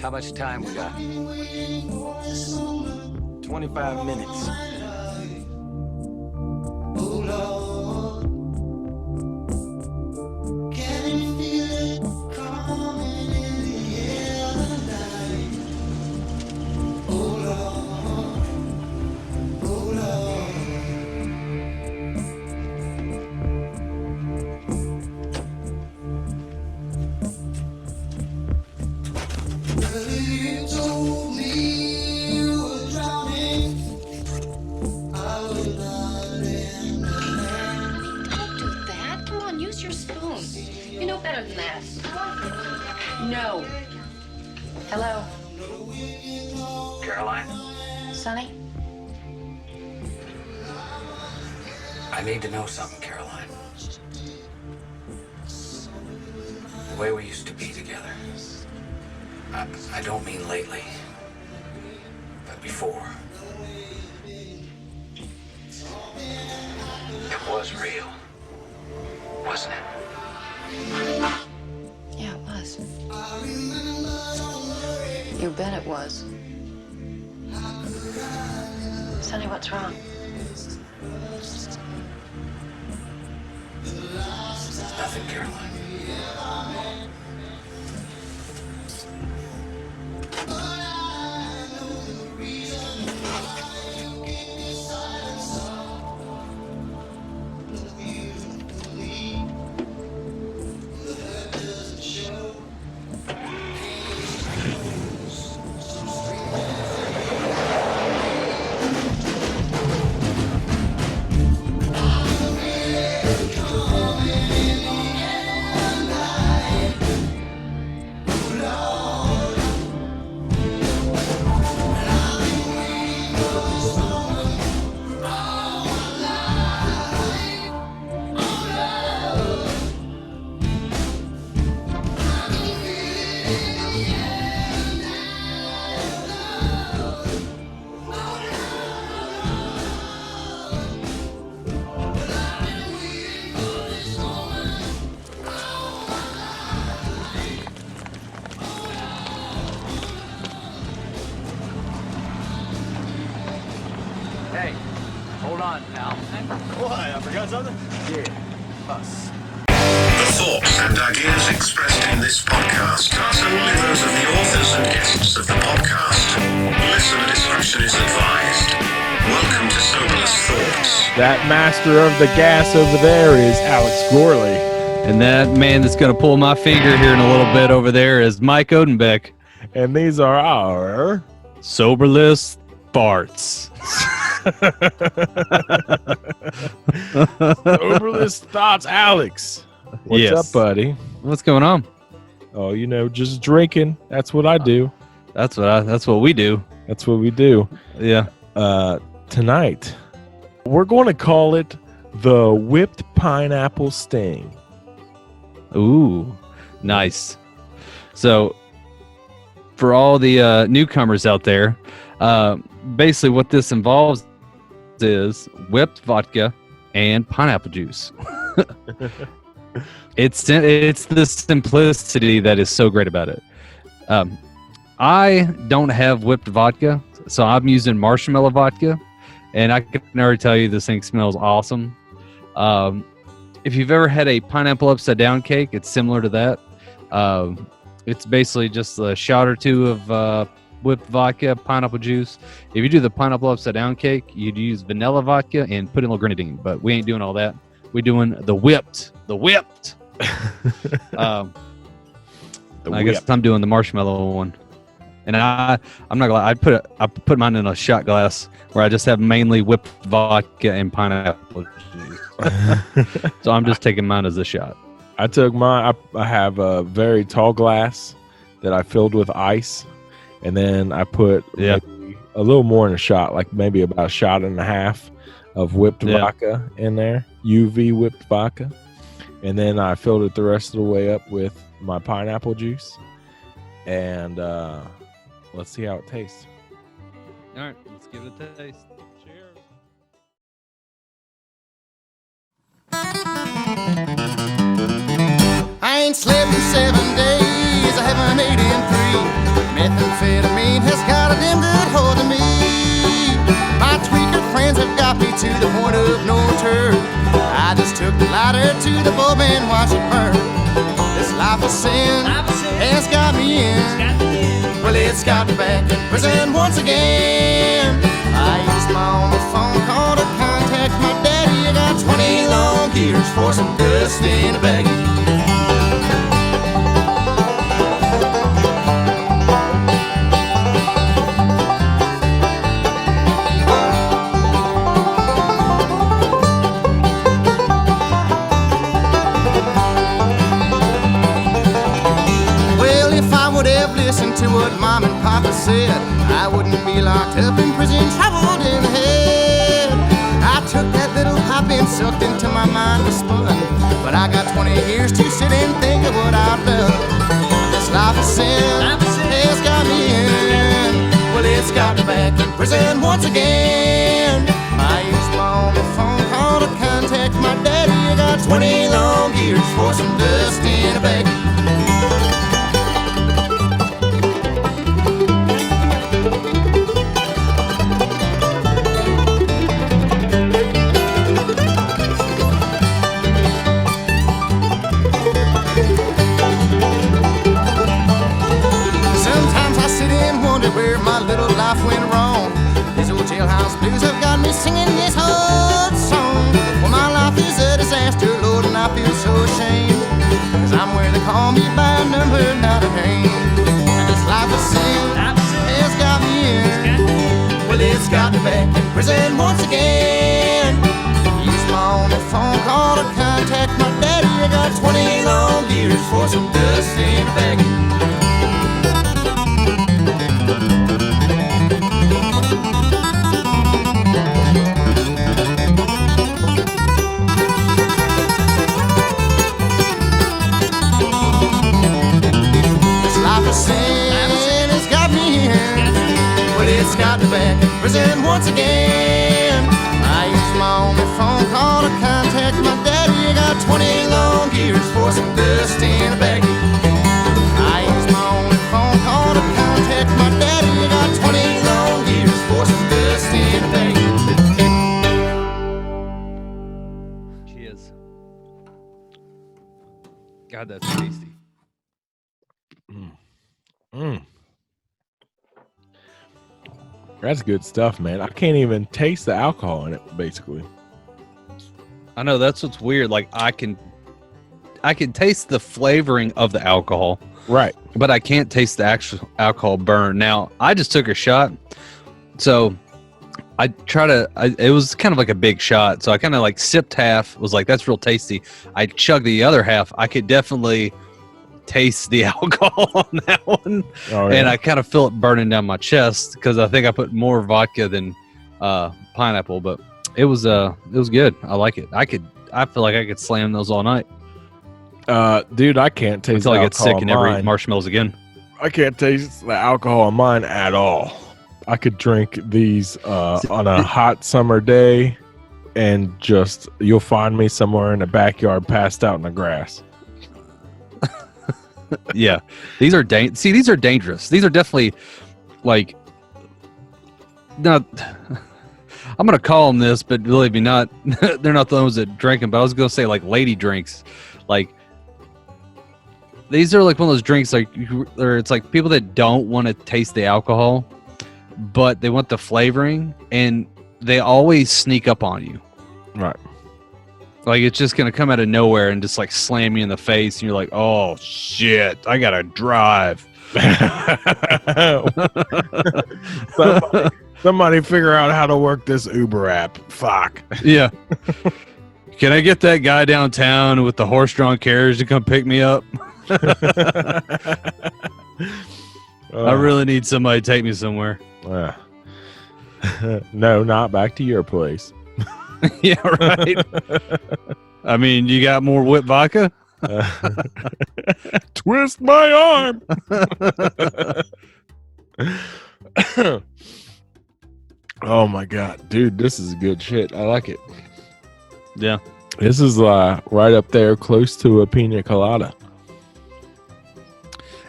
How much time we got? 25 minutes. Better than that. No. Hello? Caroline? Sonny? I need to know something, Caroline. The way we used to be together. I don't mean lately, but before. It was real, wasn't it? Yeah, it was. You bet it was. Sonny, what's wrong? Nothing, Caroline. Hey, hold on, pal. What? I forgot something? Yeah, us. The thoughts and ideas expressed in this podcast are solely those of the authors and guests of the podcast. Listener discretion is advised. Welcome to Soberless Thoughts. That master of the gas over there is Alex Gorley. And that man that's going to pull my finger here in a little bit over there is Mike Odenbeck. And these are our Soberless Farts. Soberless Thoughts, Alex. What's Yes. up, buddy? What's going on? Oh, just drinking. That's what I do. That's what we do. That's what we do. Yeah. Tonight, we're going to call it the Whipped Pineapple Sting. Ooh, nice. So, for all the newcomers out there, basically what this involves is whipped vodka and pineapple juice. It's the simplicity that is so great about it. I don't have whipped vodka, so I'm using marshmallow vodka, and I can already tell you this thing smells awesome. If you've ever had a pineapple upside down cake, it's similar to that. It's basically just a shot or two of whipped vodka, pineapple juice. If you do the pineapple upside down cake, you'd use vanilla vodka and put in a little grenadine, but we ain't doing all that. We're doing the whipped. I guess I'm doing the marshmallow one. And I'm not gonna lie, I put mine in a shot glass where I just have mainly whipped vodka and pineapple juice. So I'm just taking mine as a shot. I took mine. I have a very tall glass that I filled with ice, and then I put maybe a little more in a shot, like maybe about a shot and a half of whipped vodka in there, UV whipped vodka, and then I filled it the rest of the way up with my pineapple juice, and let's see how it tastes. All right, let's give it a taste. Cheers. I ain't slept in 7 days, I haven't ate in 3. Methamphetamine has got a damn good hold of me. My tweaker friends have got me to the point of no return. I just took the lighter to the bulb and watched it burn. This life of sin has got me in. Well, it's got me back in prison once again. I used my own phone call to contact my daddy. I got 20 long years for some dust in a baggie. Listen to what Mom and Papa said, I wouldn't be locked up in prison, troubled in the head. I took that little pipe and sucked into my mind was spun, but I got 20 years to sit and think of what I've done. This life of sin has got me in. Well, it's got me back in prison once again. I used my own phone call to contact my daddy. I got 20 long years for some dust in a baggie. Where my little life went wrong. These old jailhouse blues have got me singing this old song. Well, my life is a disaster, Lord, and I feel so ashamed, 'cause I'm where they call me by a number, not a name. And this life of sin has got me in. Well, it's got me back in prison once again. Used my only phone call to contact my daddy. I got 20 long years for some dust in a baggie. Sin has got me in. Well, it's got me back in prison once again. I used my only phone call to contact my daddy. I got 20 long years for some dust in a baggie. I used my only phone call to contact my daddy. I got 20 long years for some dust in a baggie. Cheers. God, that's tasty. That's good stuff, man. I can't even taste the alcohol in it, basically. I know, that's what's weird. Like I can taste the flavoring of the alcohol, Right. but I can't taste the actual alcohol burn. Now, I just took a shot, so it was kind of like a big shot, so I kind of like sipped half, was like, that's real tasty. I chugged the other half. I could definitely taste the alcohol on that one. Oh, yeah. And I kind of feel it burning down my chest because I think I put more vodka than pineapple, but it was good. I like it. I feel like I could slam those all night Dude, I can't taste until the I get sick alcohol and in never mine. eat marshmallows again. I can't taste the alcohol in mine at all. I could drink these on a hot summer day, and just you'll find me somewhere in the backyard passed out in the grass. Yeah, these are these are dangerous. These are definitely like not. I'm gonna call them this, but believe me, not they're not the ones that drink them. But I was gonna say like lady drinks, like these are like one of those drinks like or it's like people that don't want to taste the alcohol, but they want the flavoring, and they always sneak up on you. Right. Like it's just gonna come out of nowhere and just like slam you in the face, and you're like, "Oh shit, I gotta drive." Somebody figure out how to work this Uber app. Fuck. Yeah. Can I get that guy downtown with the horse-drawn carriage to come pick me up? I really need somebody to take me somewhere. No, not back to your place. Yeah, right. I mean, you got more whipped vodka? Twist my arm. Oh my god, dude, this is good shit. I like it. Yeah. This is right up there close to a pina colada.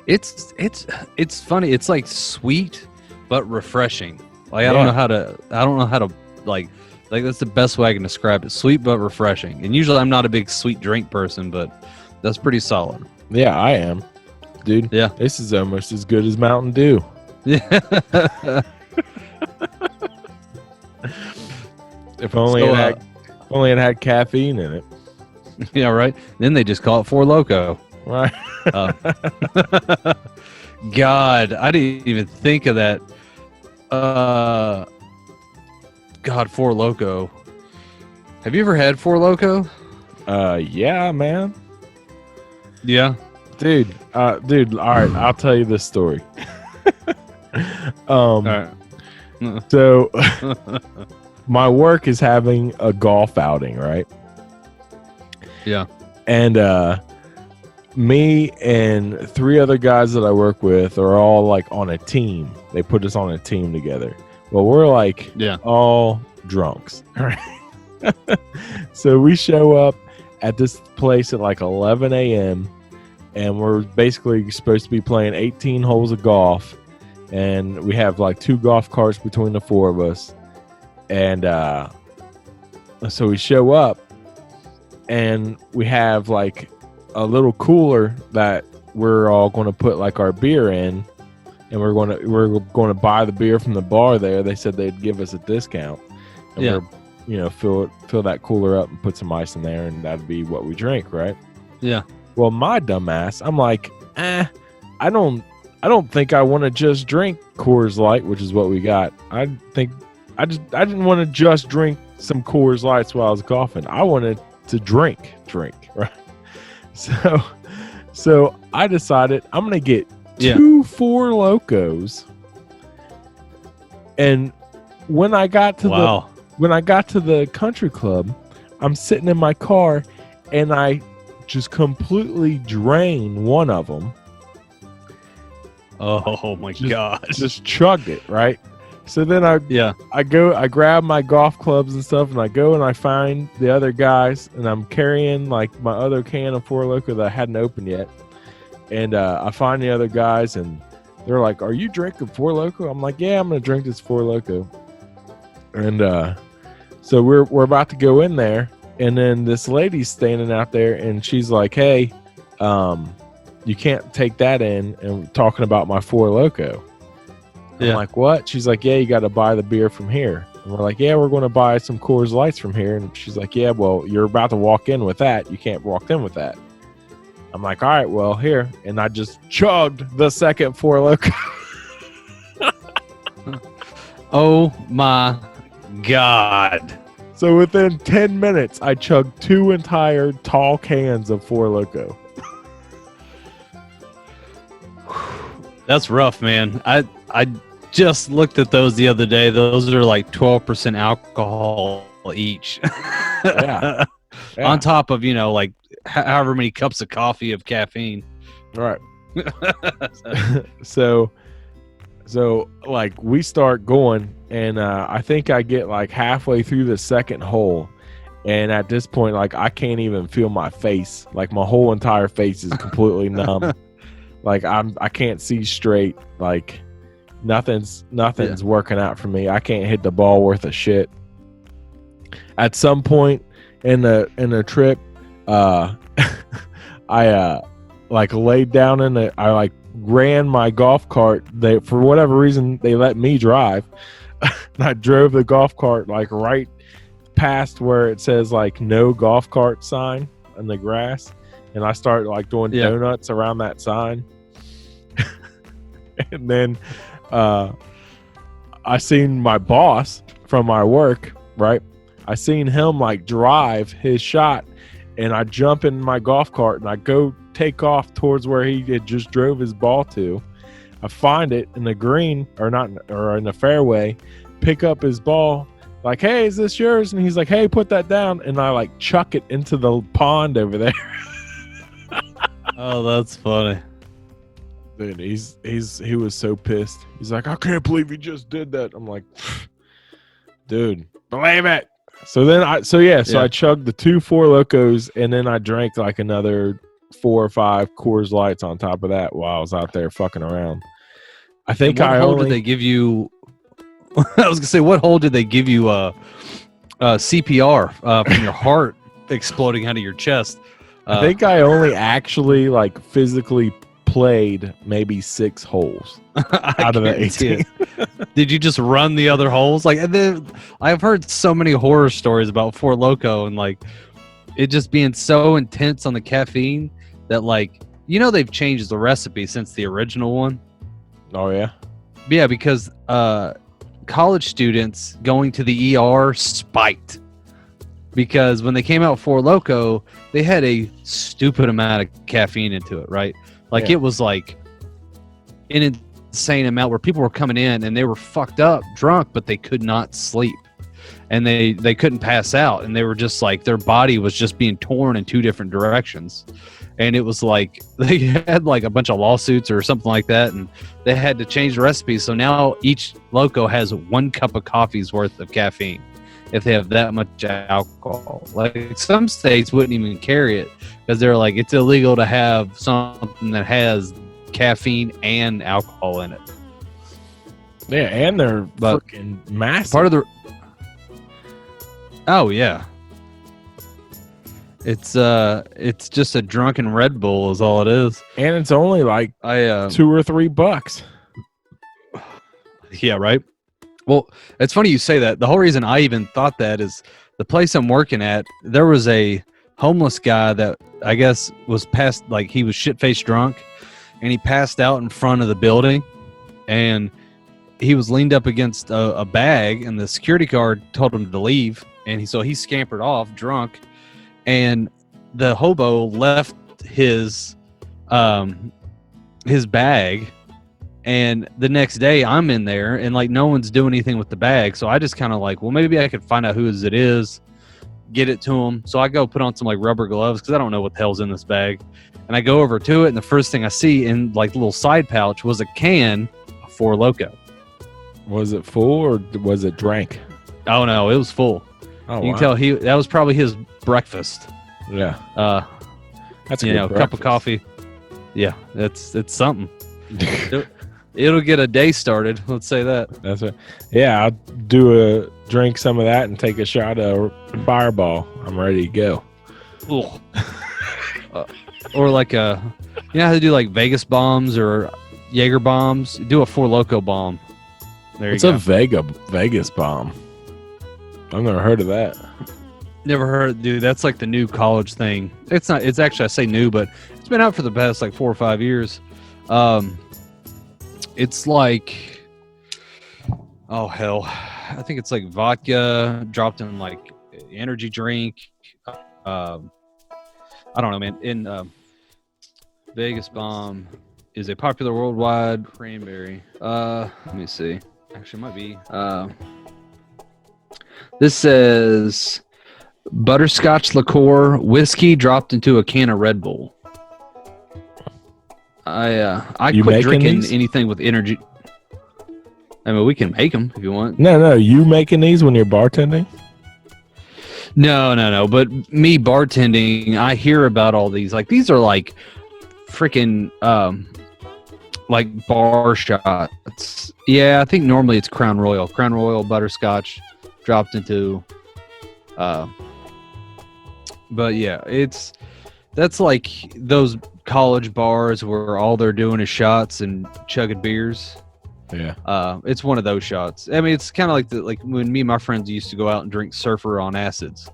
It's funny. It's like sweet but refreshing. Like I don't know how to like that's the best way I can describe it. Sweet but refreshing. And usually I'm not a big sweet drink person, but that's pretty solid. Yeah, I am, dude. Yeah. This is almost as good as Mountain Dew. Yeah. If only it had caffeine in it. Yeah, right. Then they just call it Four Loko. Right. God, I didn't even think of that. God, Four Loko. Have you ever had Four Loko? Yeah, man. Yeah. Dude, all right, I'll tell you this story. All right. So my work is having a golf outing, right? Yeah. And me and 3 other guys that I work with are all like on a team. They put us on a team together. Well, we're like all drunks. Right? So we show up at this place at like 11 a.m. and we're basically supposed to be playing 18 holes of golf. And we have like 2 golf carts between the 4 of us. And so we show up and we have like a little cooler that we're all going to put like our beer in, and we're going to buy the beer from the bar there. They said they'd give us a discount, and we're fill that cooler up and put some ice in there, and that'd be what we drink, right? Yeah. Well, my dumbass, I'm like, I don't think I want to just drink Coors Light, which is what we got. I didn't want to just drink some Coors Lights while I was golfing. I wanted to drink, right? So I decided I'm gonna get 2 Four Locos. And when I got to the country club, I'm sitting in my car and I just completely drain one of them. Oh my God. Just chugged it, right? So then I grab my golf clubs and stuff, and I go and I find the other guys, and I'm carrying like my other can of Four Loko that I hadn't opened yet. And I find the other guys, and they're like, "Are you drinking Four Loko?" I'm like, "Yeah, I'm gonna drink this Four Loko." And so we're about to go in there, and then this lady's standing out there, and she's like, "Hey, you can't take that in," and talking about my Four Loko. I'm like, "What?" She's like, "Yeah, you got to buy the beer from here." And we're like, "Yeah, we're going to buy some Coors Lights from here." And she's like, "Yeah, well, you're about to walk in with that. You can't walk in with that." I'm like, "All right, well, here." And I just chugged the second Four Loko. Oh my God. So within 10 minutes, I chugged 2 entire tall cans of Four Loko. That's rough, man. I just looked at those the other day. Those are like 12% alcohol each. Yeah. On top of, like however many cups of coffee of caffeine. Right. So like we start going, and I think I get like halfway through the second hole, and at this point, like I can't even feel my face. Like my whole entire face is completely numb. Like I can't see straight. Like nothing's working out for me. I can't hit the ball worth a shit. At some point in the trip, I like laid down I like ran my golf cart. They, for whatever reason, they let me drive. And I drove the golf cart like right past where it says like no golf cart sign in the grass, and I started like doing donuts around that sign. And then I seen my boss from my work, right? I seen him like drive his shot, and I jump in my golf cart and I go take off towards where he had just drove his ball to. I find it in the green or in the fairway, pick up his ball, like, "Hey, is this yours?" And he's like, "Hey, put that down." And I like chuck it into the pond over there. Oh, that's funny. Dude, he was so pissed. He's like, "I can't believe he just did that." I'm like, "Dude, believe it." So then I chugged the 2 Four Locos, and then I drank like another 4 or 5 Coors Lights on top of that while I was out there fucking around. I think What I hole only did they give you? I was gonna say, what hole did they give you? CPR from your heart exploding out of your chest. I think I only actually like physically played maybe 6 holes out of the guarantee 18. it. Did you just run the other holes? Like, and then I've heard so many horror stories about Four Loko and like it just being so intense on the caffeine that like they've changed the recipe since the original one. Oh yeah. Yeah, because college students going to the ER spiked because when they came out Four Loko, they had a stupid amount of caffeine into it, right? Like It was like an insane amount where people were coming in and they were fucked up, drunk, but they could not sleep. And they couldn't pass out. And they were just like, their body was just being torn in 2 different directions. And it was like, they had like a bunch of lawsuits or something like that. And they had to change the recipe. So now each Loco has 1 cup of coffee's worth of caffeine if they have that much alcohol. Like some states wouldn't even carry it because they're like, it's illegal to have something that has caffeine and alcohol in it. Yeah, and they're fucking massive. Part of the Oh yeah. It's just a drunken Red Bull is all it is. And it's only like $2 or $3. Yeah, right. Well, it's funny you say that. The whole reason I even thought that is the place I'm working at, there was a homeless guy that I guess was passed, like he was shit-faced drunk, and he passed out in front of the building, and he was leaned up against a bag, and the security guard told him to leave, and so he scampered off drunk, and the hobo left his bag. And the next day I'm in there and like no one's doing anything with the bag. So I just kind of like, well, maybe I could find out whose it is, get it to him. So I go put on some like rubber gloves because I don't know what the hell's in this bag. And I go over to it, and the first thing I see in like the little side pouch was a can of Four Loko. Was it full or was it drank? Oh no, it was full. Oh, you can tell that was probably his breakfast. Yeah. That's a a cup of coffee. Yeah, it's something. It'll get a day started. Let's say that. That's it. Yeah, I'll drink some of that and take a shot of Fireball. I'm ready to go. Or like how they do like Vegas bombs or Jaeger bombs? Do a Four Loko bomb. There you go. What's a Vegas bomb? I've never heard of that. Never heard, dude. That's like the new college thing. It's not. It's actually, I say new, but it's been out for the past like 4 or 5 years. It's like, oh hell, I think it's like vodka dropped in like energy drink. I don't know, man. In Vegas bomb is a popular worldwide cranberry. Let me see. Actually, it might be. This says butterscotch liqueur whiskey dropped into a can of Red Bull. I You quit making drinking these? anything with energy. I mean, we can make them if you want. No, you making these when you're bartending? No. But me bartending, I hear about all these. Like these are like freaking like bar shots. Yeah, I think normally it's Crown Royal butterscotch dropped into. But yeah, that's like those college bars where all they're doing is shots and chugging beers. Yeah. It's one of those shots. I mean, it's kind of like when me and my friends used to go out and drink Surfer on acids.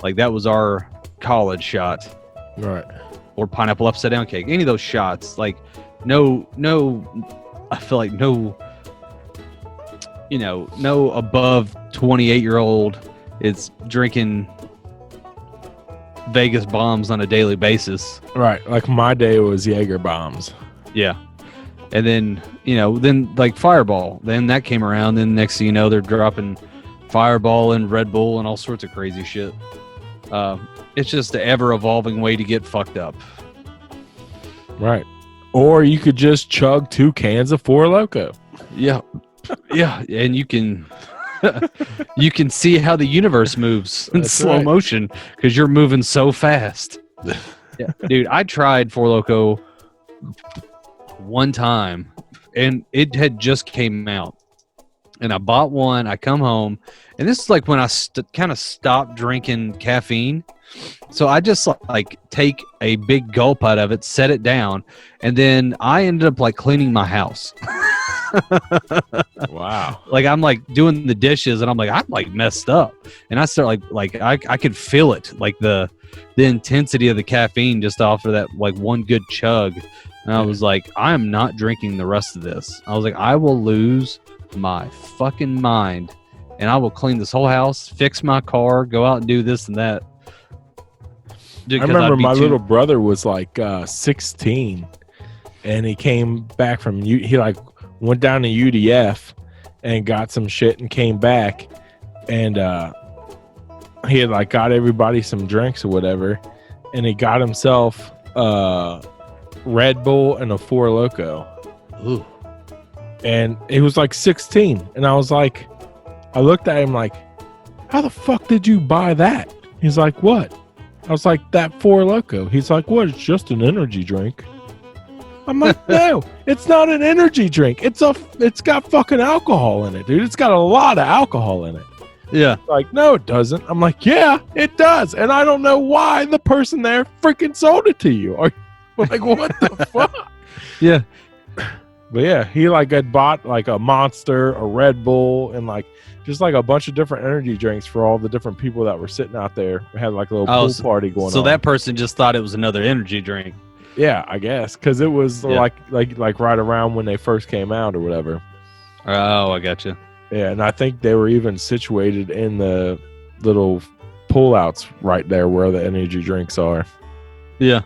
Like that was our college shot. Right. Or pineapple upside down cake. Any of those shots. Like no I feel like no above 28-year-old is drinking Vegas bombs on a daily basis. Right. Like my day was Jaeger bombs. Yeah. And then, then like Fireball. Then that came around. Then next thing you know, they're dropping Fireball and Red Bull and all sorts of crazy shit. It's just an ever-evolving way to get fucked up. Right. Or you could just chug 2 cans of Four Loko. Yeah. Yeah. And you can... you can see how the universe moves in That's slow right. motion because you're moving so fast. Yeah, dude, I tried Four Loko one time, and it had just came out, and I bought one. I come home, and this is like when I kind of stopped drinking caffeine. So I just like take a big gulp out of it, set it down, and then I ended up like cleaning my house. Wow. Like I'm like doing the dishes, and I'm like messed up, and I start like I could feel it, like the intensity of the caffeine just off of that like one good chug, and I was like, I am not drinking the rest of this. I was like, I will lose my fucking mind, and I will clean this whole house, fix my car, go out and do this and that. Dude, I remember my little brother was like 16, and he came back from he like went down to UDF and got some shit and came back, and he had like got everybody some drinks or whatever, and he got himself Red Bull and a Four Loko. Ooh. And he was like 16, and I was like, I looked at him like, how the fuck did you buy that? He's like, what? I was like, that Four Loko. He's like, what? It's just an energy drink. I'm like, no, it's not an energy drink. It's got fucking alcohol in it, dude. It's got a lot of alcohol in it. Yeah. Like, no, it doesn't. I'm like, yeah, it does. And I don't know why the person there freaking sold it to you. Or like, what the fuck? Yeah. But yeah, he like had bought like a Monster, a Red Bull, and like just like a bunch of different energy drinks for all the different people that were sitting out there. We had like a little pool party going on. So that person just thought it was another energy drink. Yeah, I guess, because it was like right around when they first came out or whatever. Oh, I gotcha. Yeah, and I think they were even situated in the little pullouts right there where the energy drinks are. Yeah.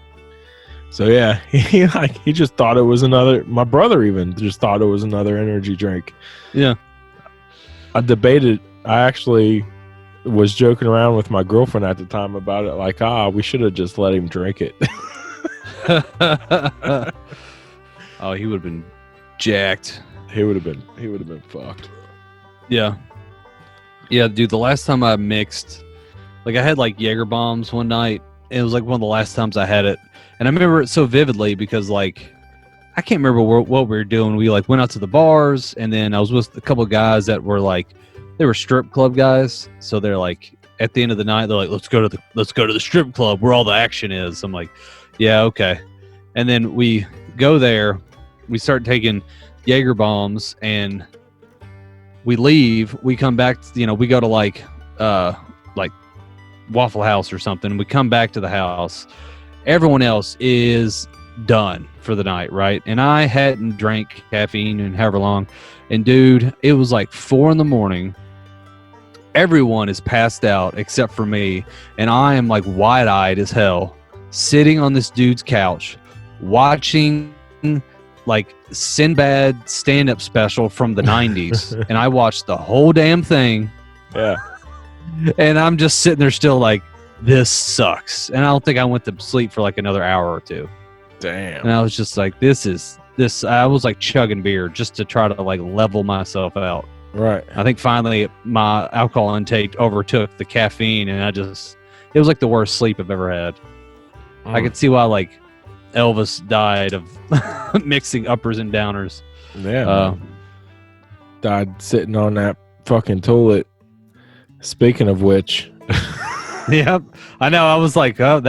So yeah, he just thought it was another. My brother even just thought it was another energy drink. Yeah. I actually was joking around with my girlfriend at the time about it, like, we should have just let him drink it. Oh, he would have been jacked. He would have been fucked. Yeah. Yeah, dude, the last time I mixed, like I had like Jaeger bombs one night. And it was like one of the last times I had it. And I remember it so vividly because like, I can't remember what we were doing. We like went out to the bars, and then I was with a couple of guys that were like, they were strip club guys. So they're like, at the end of the night, they're like, let's go to the strip club where all the action is. I'm like, yeah, okay. And then we go there, we start taking Jaeger bombs, and we leave. We come back, we go to like Waffle House or something. We come back to the house. Everyone else is done for the night, right? And I hadn't drank caffeine in however long. And dude, it was like 4 a.m. Everyone is passed out except for me. And I am like wide-eyed as hell, sitting on this dude's couch, watching like Sinbad stand-up special from the 90s. And I watched the whole damn thing. Yeah. And I'm just sitting there still like, this sucks. And I don't think I went to sleep for like another hour or two. Damn. And I was just like, this. I was like chugging beer just to try to like level myself out. Right. I think finally my alcohol intake overtook the caffeine, and it was like the worst sleep I've ever had. I could see why like Elvis died of mixing uppers and downers. Yeah. Died sitting on that fucking toilet. Speaking of which. Yep. I know. I was like, oh,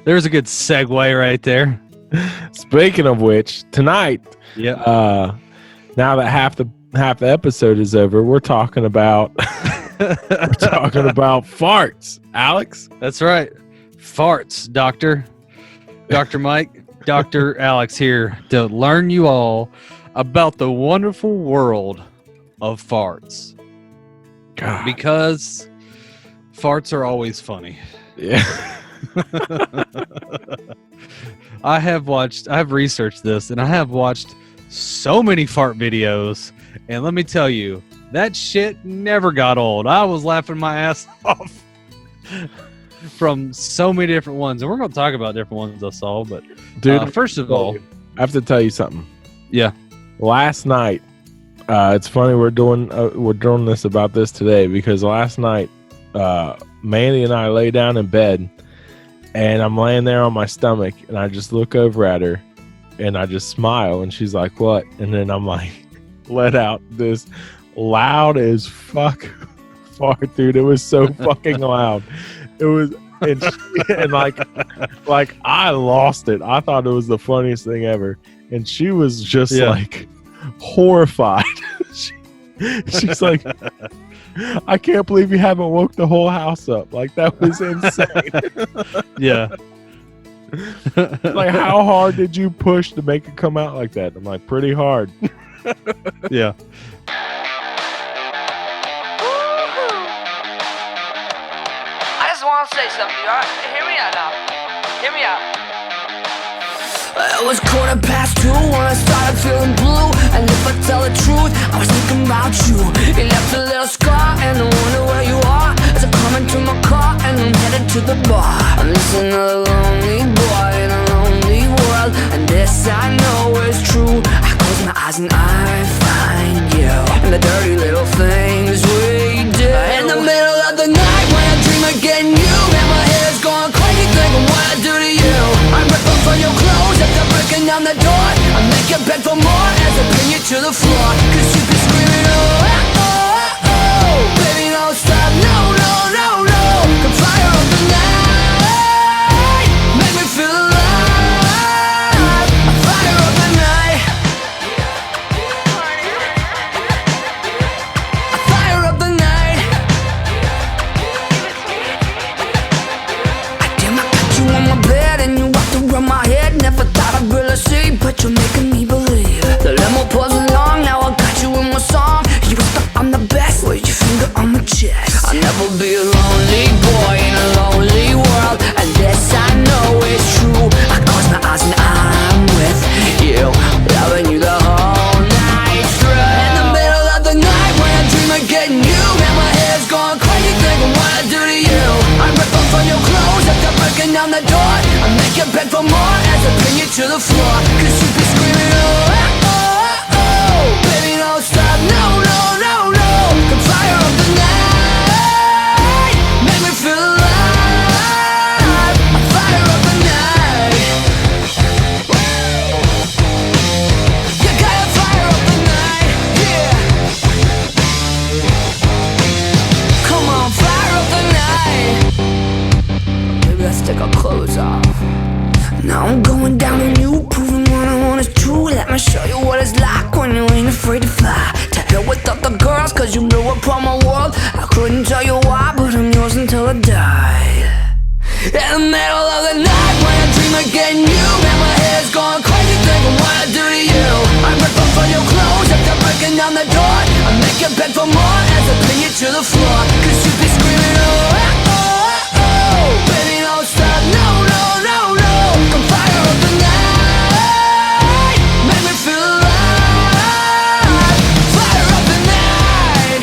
there's a good segue right there. Speaking of which, tonight, now that half the episode is over, we're talking about farts. Alex, that's right, farts. Dr. Mike, Dr. Alex here to learn you all about the wonderful world of farts. God. Because farts are always funny. Yeah. I have researched this, and I have watched so many fart videos, and let me tell you, that shit never got old. I was laughing my ass off from so many different ones, and we're going to talk about different ones I saw, but dude, first of all, I have to tell you something. Yeah. Last night, it's funny we're doing this about this today, because last night, Mandy and I lay down in bed, And I'm laying there on my stomach, and I just look over at her, and I just smile, and she's like, "What?" And then I'm like, let out this loud as fuck fart, dude. It was so fucking loud. It was, and like I lost it. I thought it was the funniest thing ever, and she was just like horrified. She's like, I can't believe you haven't woke the whole house up. Like, that was insane. Yeah. Like, how hard did you push to make it come out like that? I'm like, pretty hard. Yeah. I just want to say something, alright? Hear me out now. Hear me out. It was 2:15 when I started feeling blue. And if I tell the truth, I was thinking about you. You left a little scar and I wonder where you are. As I come into my car and I'm headed to the bar. I'm just another lonely boy in a lonely world. And this I know is true. I close my eyes and I find you. And the dirty little things we do. In the middle of the night when I dream of getting you. And my head's going crazy thinking what I do to you. I'm ripping from your clothes after breaking down the door. I make you beg for more as I pin you to the floor. Cause you be screaming, oh, oh, oh, oh. Baby, don't stop, no, no, no, no. Come fire up the night. Make me feel alive. Fire up the night. Fire up the night. Damn, I got you on my bed and you walked around my head. Never thought I'd really see, but you're making me believe. The limo pulls along, now I got you in my song. You was the I'm the best, with your finger on my chest. I'll never be a lonely boy in a lonely world. And this I know is true. I close my eyes and I'm with you, loving you the whole night through. In the middle of the night when I dream of getting you. And my head's going crazy thinking what I do to you. I'm ripping from your clothes after breaking down the door. I make you beg for more as I pin you to the floor. Cause you be screaming, oh, oh, oh, oh. Baby, don't stop, no, no, no, no. Come fire up the night. Make me feel alive. Fire up the night. You gotta fire up the night, yeah. Come on, fire up the night. Maybe let's take our clothes off. Now I'm going down on you, proving what I want is true. Let me show you what it's like when you ain't afraid to fly. To hell with other girls, cause you blew up on my world. I couldn't tell you why, but I'm yours until I die. In the middle of the night when I dream of getting you. And my head's going crazy thinking what I do to you. I'm ripping from your clothes after breaking down the door. I make you beg for more as I pin you to the floor. Cause you be screaming, oh, oh, oh, oh. Baby, don't stop, no, no, no, no. Come fire up the night. Make me feel alive. Fire up the night.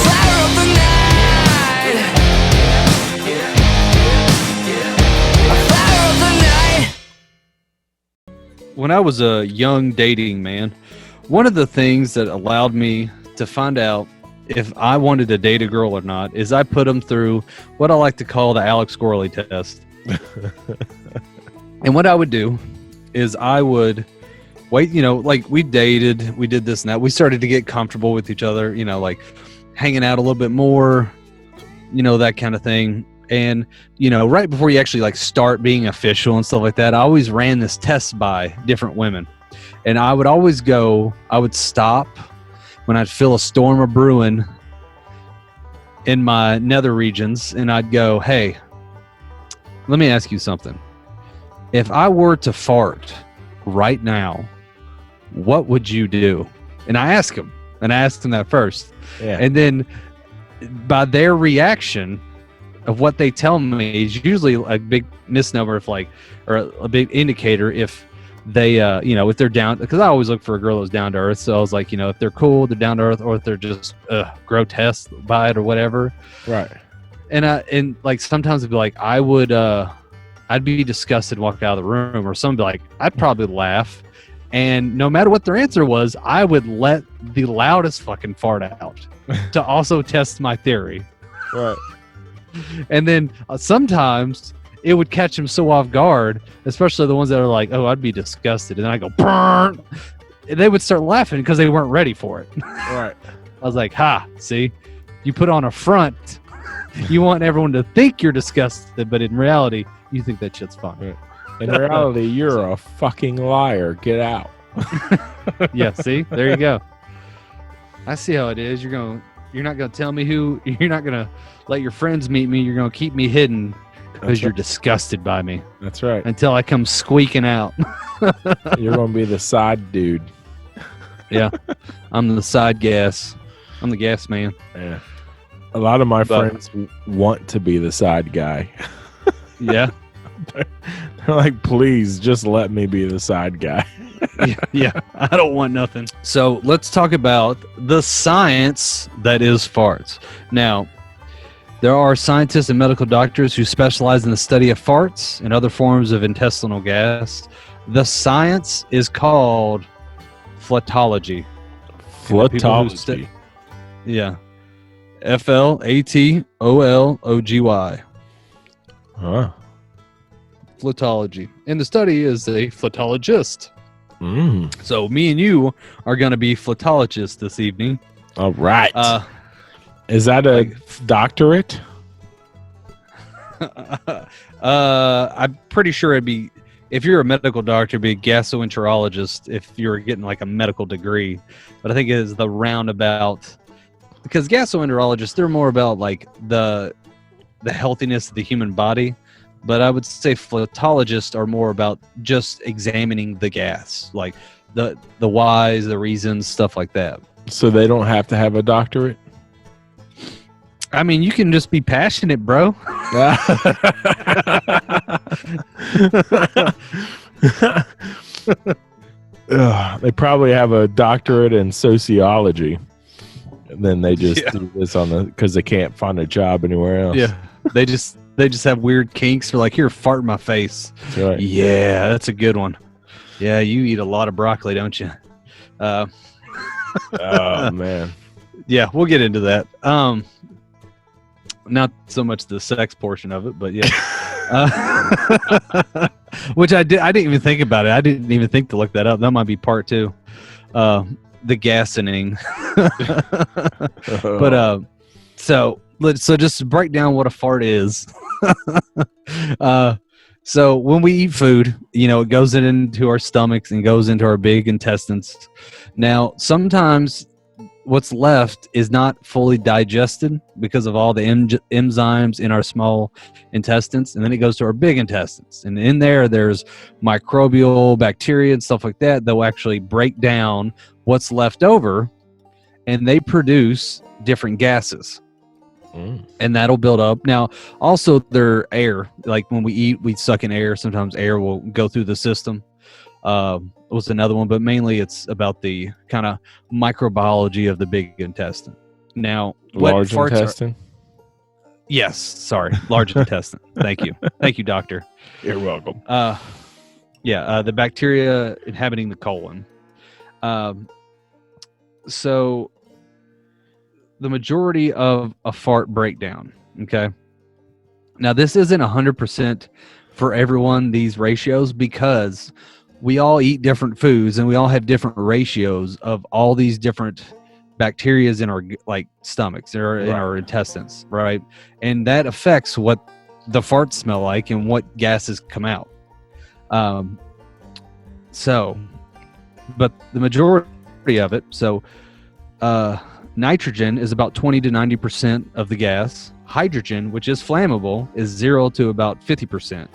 Fire up the night. Fire up the night. When I was a young dating man, one of the things that allowed me to find out if I wanted to date a girl or not is I put them through what I like to call the Alex Gorley test. And what I would do is I would wait, like we dated, we did this and that. We started to get comfortable with each other, like hanging out a little bit more, that kind of thing. And, right before you actually like start being official and stuff like that, I always ran this test by different women. And I would always I would stop when I'd feel a storm of brewing in my nether regions, and I'd go, hey, let me ask you something. If I were to fart right now, what would you do? And I asked them that first. Yeah. And then by their reaction of what they tell me is usually a big misnomer or a big indicator if they, if they're down, because I always look for a girl that's down to earth. So I was like, if they're cool, they're down to earth, or if they're just grotesque by it or whatever. Right. And like sometimes it'd be like, I'd be disgusted and walk out of the room, or someone be like, I'd probably laugh. And no matter what their answer was, I would let the loudest fucking fart out to also test my theory. Right. And then sometimes it would catch them so off guard, especially the ones that are like, "Oh, I'd be disgusted," and then I go, "Burn!" And they would start laughing because they weren't ready for it. Right. I was like, "Ha! See, you put on a front. You want everyone to think you're disgusted, but in reality, you think that shit's fun." Right. In reality, you're a fucking liar. Get out. Yeah. See, there you go. I see how it is. You're not gonna tell me who. You're not gonna let your friends meet me. You're gonna keep me hidden because you're disgusted by me That's right. until I come squeaking out. You're gonna be the side dude. Yeah, I'm the side gas. I'm the gas man. Yeah. A lot of my friends want to be the side guy. Yeah. They're like, please just let me be the side guy. Yeah, I don't want nothing. So let's talk about the science that is farts. Now, there are scientists and medical doctors who specialize in the study of farts and other forms of intestinal gas. The science is called flotology. Flotology. Yeah. Flatology. Huh. Flotology. And the study is a flotologist. Mm. So me and you are going to be flotologists this evening. All right. Is that a doctorate? I'm pretty sure it'd be, if you're a medical doctor, it'd be a gastroenterologist if you're getting like a medical degree. But I think it is the roundabout, because gastroenterologists, they're more about like the healthiness of the human body. But I would say flotologists are more about just examining the gas, like the whys, the reasons, stuff like that. So they don't have to have a doctorate? I mean, you can just be passionate, bro. They probably have a doctorate in sociology. And then they just do this because they can't find a job anywhere else. Yeah. They just have weird kinks for like, here, fart in my face. That's right. Yeah, that's a good one. Yeah, you eat a lot of broccoli, don't you? Oh, man. Yeah, we'll get into that. Not so much the sex portion of it, but yeah. Which I didn't even think about it. I didn't even think to look that up. That might be part 2. The gassening. But so just to break down what a fart is. So when we eat food, it goes into our stomachs and goes into our big intestines. Now, sometimes what's left is not fully digested because of all the enzymes in our small intestines, and then it goes to our big intestines. And in there's microbial bacteria and stuff like that will actually break down what's left over, and they produce different gases. And that'll build up. Now, also their air, like when we eat, we suck in air. Sometimes air will go through the system. Was another one, but mainly it's about the kind of microbiology of the big intestine. Now, large intestine? Yes, sorry, large intestine. Thank you, doctor. You're welcome. The bacteria inhabiting the colon. So the majority of a fart breakdown. Okay. Now, this isn't 100% for everyone, these ratios, because we all eat different foods and we all have different ratios of all these different bacteria in our stomachs or in our intestines, right? And that affects what the farts smell like and what gases come out. But the majority of it, nitrogen is about 20 to 90% of the gas. Hydrogen, which is flammable, is 0 to about 50%.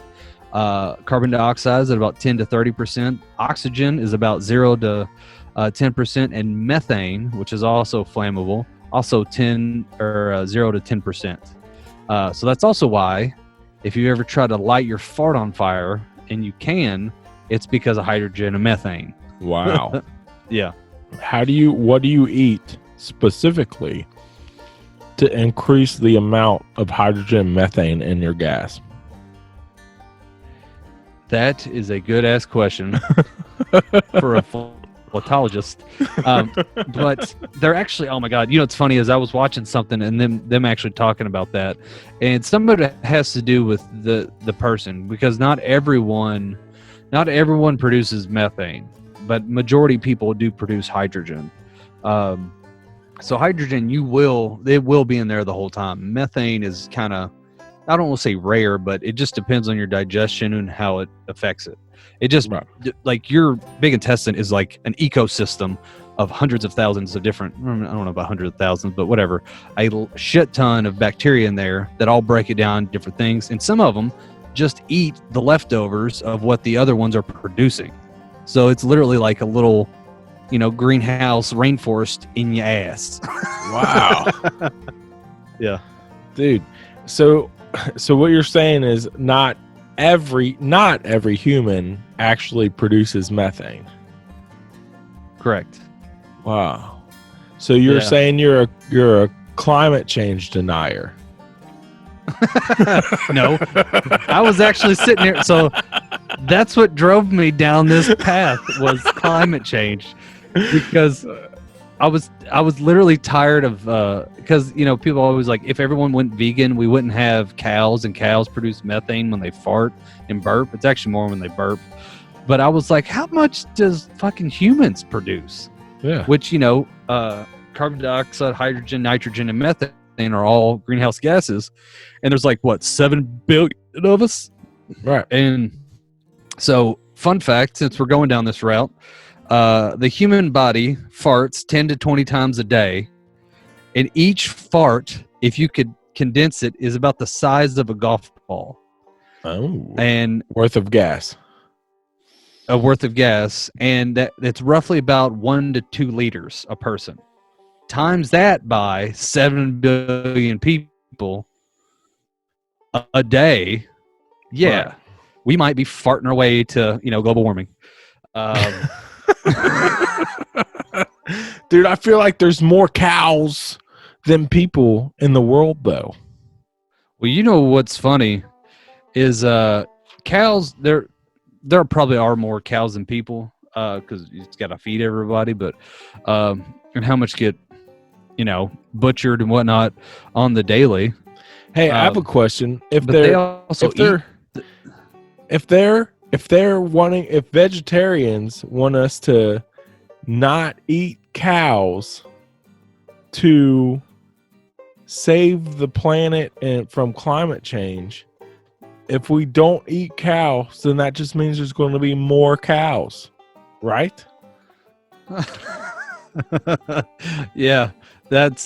Carbon dioxide is at about 10 to 30%. Oxygen is about 0 to 10%, and methane, which is also flammable, also 0 to 10%. So that's also why, if you ever try to light your fart on fire, and you can, it's because of hydrogen and methane. Wow. Yeah. What do you eat specifically to increase the amount of hydrogen and methane in your gas? That is a good ass question for a paleontologist. But they're actually, oh my God, what's funny is I was watching something and them actually talking about that, and some of it has to do with the person, because not everyone produces methane, but majority of people do produce hydrogen. So hydrogen, it will be in there the whole time. Methane is kind of, I don't want to say rare, but it just depends on your digestion and how it affects it. It just, like, your big intestine is like an ecosystem of hundreds of thousands of different, I don't know about hundreds of thousands, but whatever, a shit ton of bacteria in there that all break it down different things. And some of them just eat the leftovers of what the other ones are producing. So it's literally like a little, greenhouse rainforest in your ass. Wow. Yeah. Dude. So what you're saying is not every human actually produces methane. Correct. Wow. So you're saying you're a climate change denier. No. I was actually sitting here, so that's what drove me down this path was climate change, because I was literally tired of because people always like, if everyone went vegan, we wouldn't have cows, and cows produce methane when they fart and burp. It's actually more when they burp. But I was like, how much does fucking humans produce? Yeah. Which carbon dioxide, hydrogen, nitrogen, and methane are all greenhouse gases, and there's like 7 billion of us, right? And so, fun fact, since we're going down this route, the human body farts 10 to 20 times a day, and each fart, if you could condense it, is about the size of a golf ball. Oh, and worth of gas. And it's roughly about 1 to 2 liters a person. Times that by 7 billion people a day. Yeah, right. We might be farting our way to global warming. Dude, I feel like there's more cows than people in the world, though. Well, what's funny is cows. There probably are more cows than people because you just got to feed everybody. But and how much get butchered and whatnot on the daily. Hey, I have a question. If vegetarians want us to not eat cows to save the planet and from climate change, if we don't eat cows, then that just means there's going to be more cows, right? Yeah, that's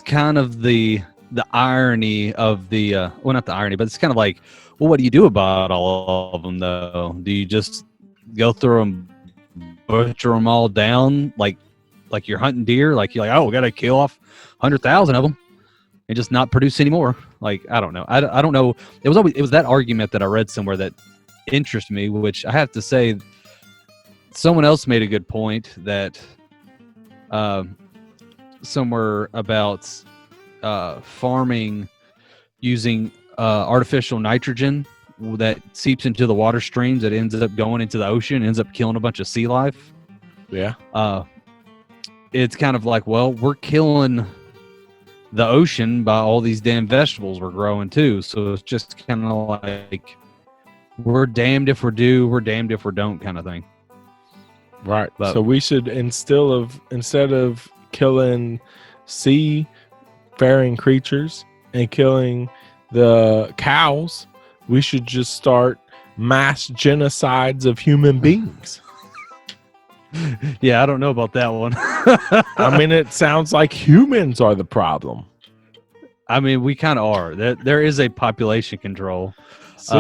kind of the irony of the well, not the irony, but it's kind of like, well, what do you do about all of them though? Do you just go through them, butcher them all down like you're hunting deer? Like you're like, oh, we gotta kill off 100,000 of them and just not produce any more? Like, I don't know. I don't know. It was that argument that I read somewhere that interested me, which I have to say, someone else made a good point that somewhere about farming using artificial nitrogen that seeps into the water streams that ends up going into the ocean, ends up killing a bunch of sea life. Yeah. It's kind of like, well, we're killing the ocean by all these damn vegetables we're growing too. So it's just kind of like, we're damned if we do, we're damned if we don't kind of thing. Right. But, so we should, instead of killing seafaring creatures and killing the cows, we should just start mass genocides of human beings. Yeah, I don't know about that one. I mean, it sounds like humans are the problem. I mean, we kind of are. There is a population control. See?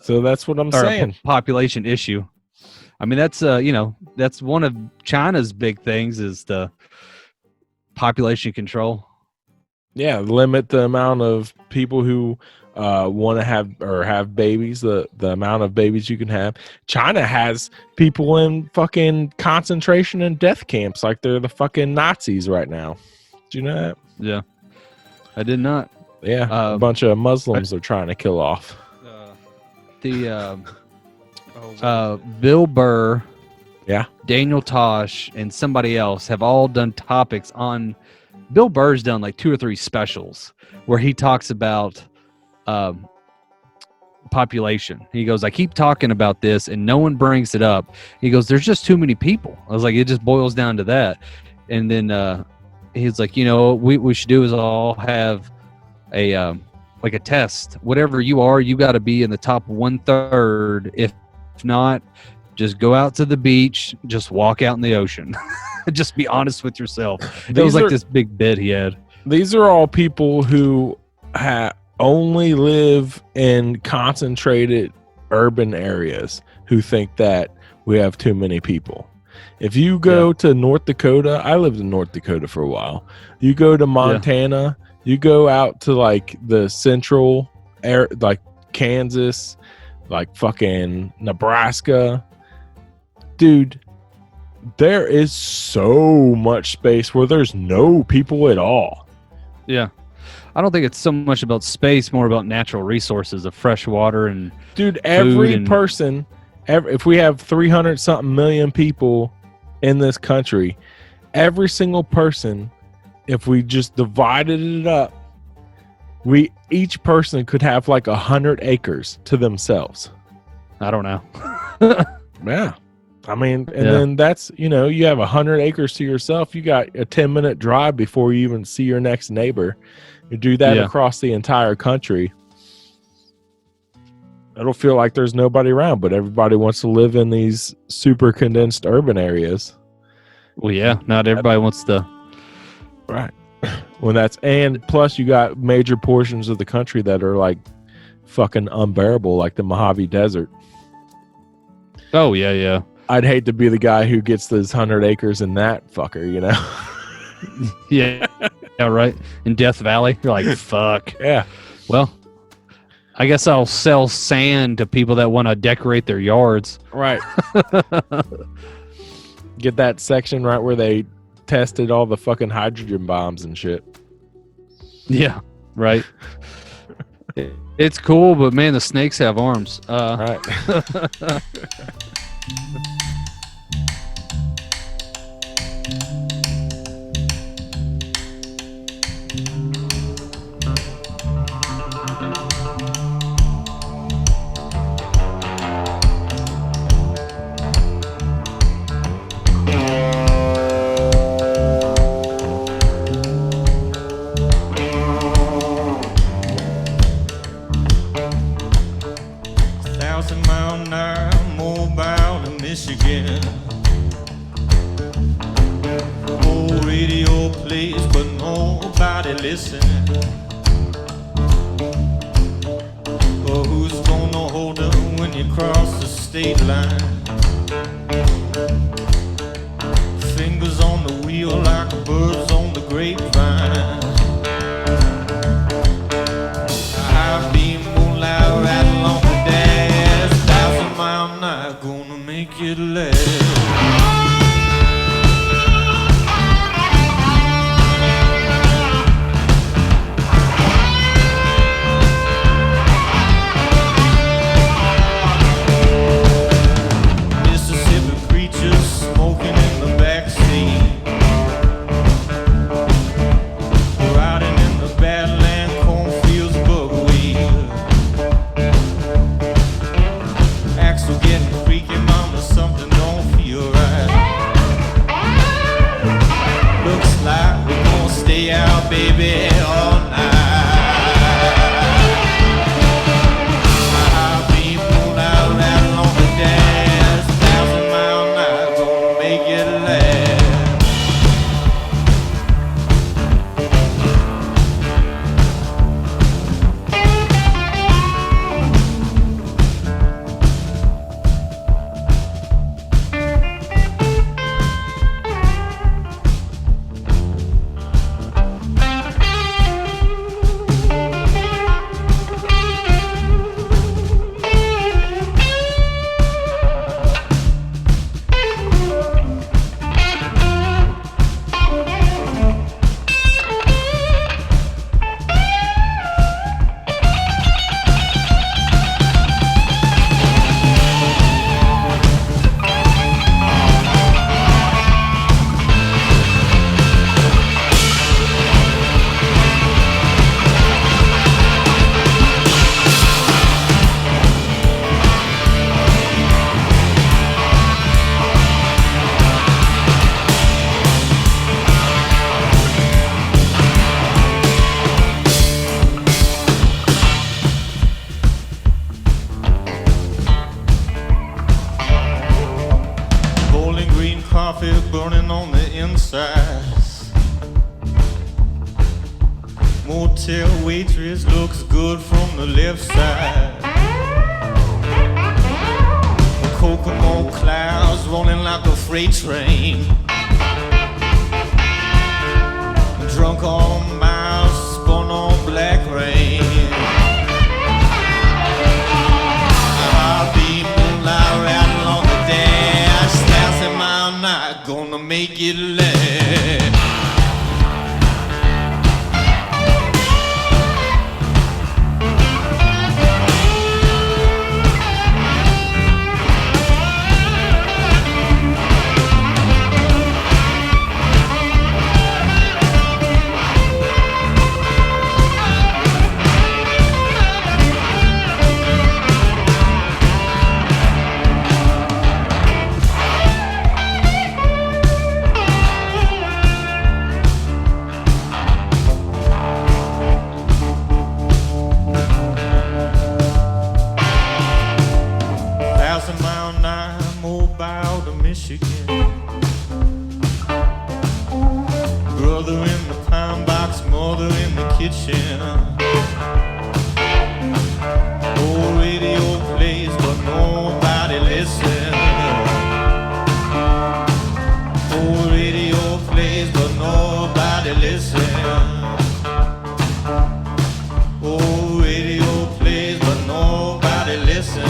So that's what I'm saying. Population issue. I mean, that's that's one of China's big things is the population control. Yeah, limit the amount of people who want to have babies, the amount of babies you can have. China has people in fucking concentration and death camps like they're the fucking Nazis right now. Do you know that? Yeah, I did not. Yeah, a bunch of Muslims are trying to kill off. Bill Burr Yeah. Daniel Tosh and somebody else have all done topics on. Bill Burr's done like 2 or 3 specials where he talks about population. He goes, I keep talking about this and no one brings it up. He goes, there's just too many people. I was like, it just boils down to that. And then he's like, what we should do is all have a like a test. Whatever you are, you got to be in the top 1/3. If not, just go out to the beach, just walk out in the ocean. Just be honest with yourself. It was like this big bit he had. These are all people who only live in concentrated urban areas who think that we have too many people. If you go to North Dakota, I lived in North Dakota for a while. You go to Montana, you go out to like the central air, like Kansas, like fucking Nebraska. Dude, there is so much space where there's no people at all. Yeah. I don't think it's so much about space, more about natural resources of fresh water and dude, every person, if we have 300 something million people in this country, every single person, if we just divided it up, each person could have like 100 acres to themselves. I don't know. Yeah. I mean, and then that's, you have 100 acres to yourself. You got a 10-minute drive before you even see your next neighbor. You do that across the entire country. It'll feel like there's nobody around, but everybody wants to live in these super condensed urban areas. Well, yeah, not everybody wants to. Right. And plus you got major portions of the country that are like fucking unbearable, like the Mojave Desert. Oh, yeah. I'd hate to be the guy who gets those 100 acres in that fucker, Yeah, right. In Death Valley, you're like, fuck. Yeah. Well, I guess I'll sell sand to people that want to decorate their yards. Right. Get that section right where they tested all the fucking hydrogen bombs and shit. Yeah, right. It's cool, but man, the snakes have arms. Right. 1,000 mile an hour, mobile to Michigan. Old radio plays, but nobody listens. Oh, who's gonna hold up when you cross the state line? Fingers on the wheel like birds on the grapevine. High beam moonlight rattle on the dash. 1,000 mile an hour gonna make it last. Axel getting freaky, mama, something don't feel right. coffee burning on the inside. Motel waitress looks good from the left side. Kokomo clouds rolling like a freight train. Drunk on miles, spun on black rain. I'll be moonlight rattle on the dash. That's am I not gonna make it last? 1,000-mile-an-hour mobile to Michigan. Brother in the pine box, mother in the kitchen. Old radio plays, but nobody listens. Old radio plays, but nobody listens. Old radio plays, but nobody listens.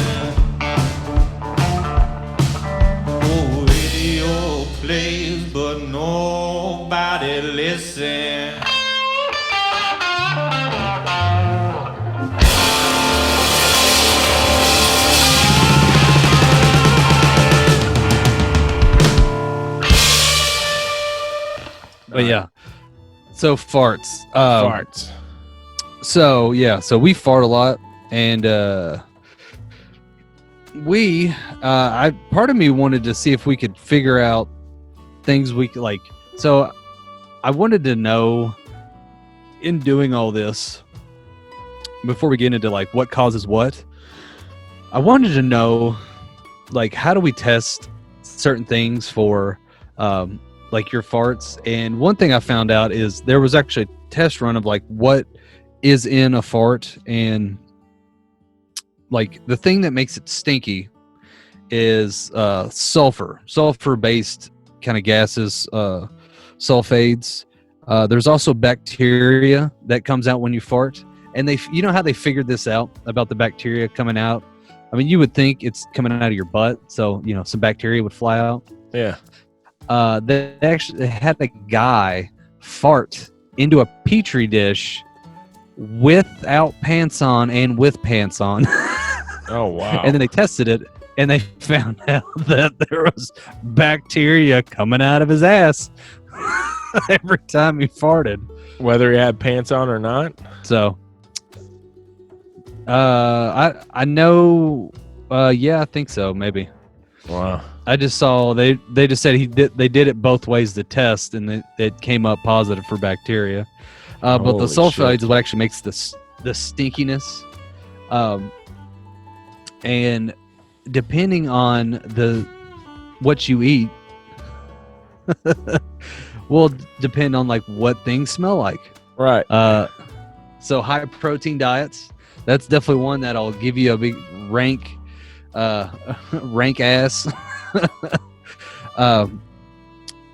Old radio plays, but nobody listens. But yeah, so farts. Farts. So yeah, so we fart a lot, and part of me wanted to see if we could figure out things we could like. So I wanted to know, in doing all this, before we get into like what causes what, I wanted to know, like, how do we test certain things for like your farts? And one thing I found out is there was actually a test run of like what is in a fart, and like the thing that makes it stinky is sulfur based kind of gases, sulfates. There's also bacteria that comes out when you fart, and you know how they figured this out about the bacteria coming out? I mean, you would think it's coming out of your butt, so you know some bacteria would fly out. Yeah. They actually had a guy fart into a petri dish without pants on and with pants on. Oh wow. And then they tested it, and they found out that there was bacteria coming out of his ass every time he farted, whether he had pants on or not. So I know, yeah, I think so, maybe. Wow. I just saw they just said they did it both ways to test, and it came up positive for bacteria. But the Holy sulfides shit. is what actually makes the stinkiness. And depending on what you eat will depend on like what things smell like. Right. So high protein diets, that's definitely one that'll give you a big rank ass. And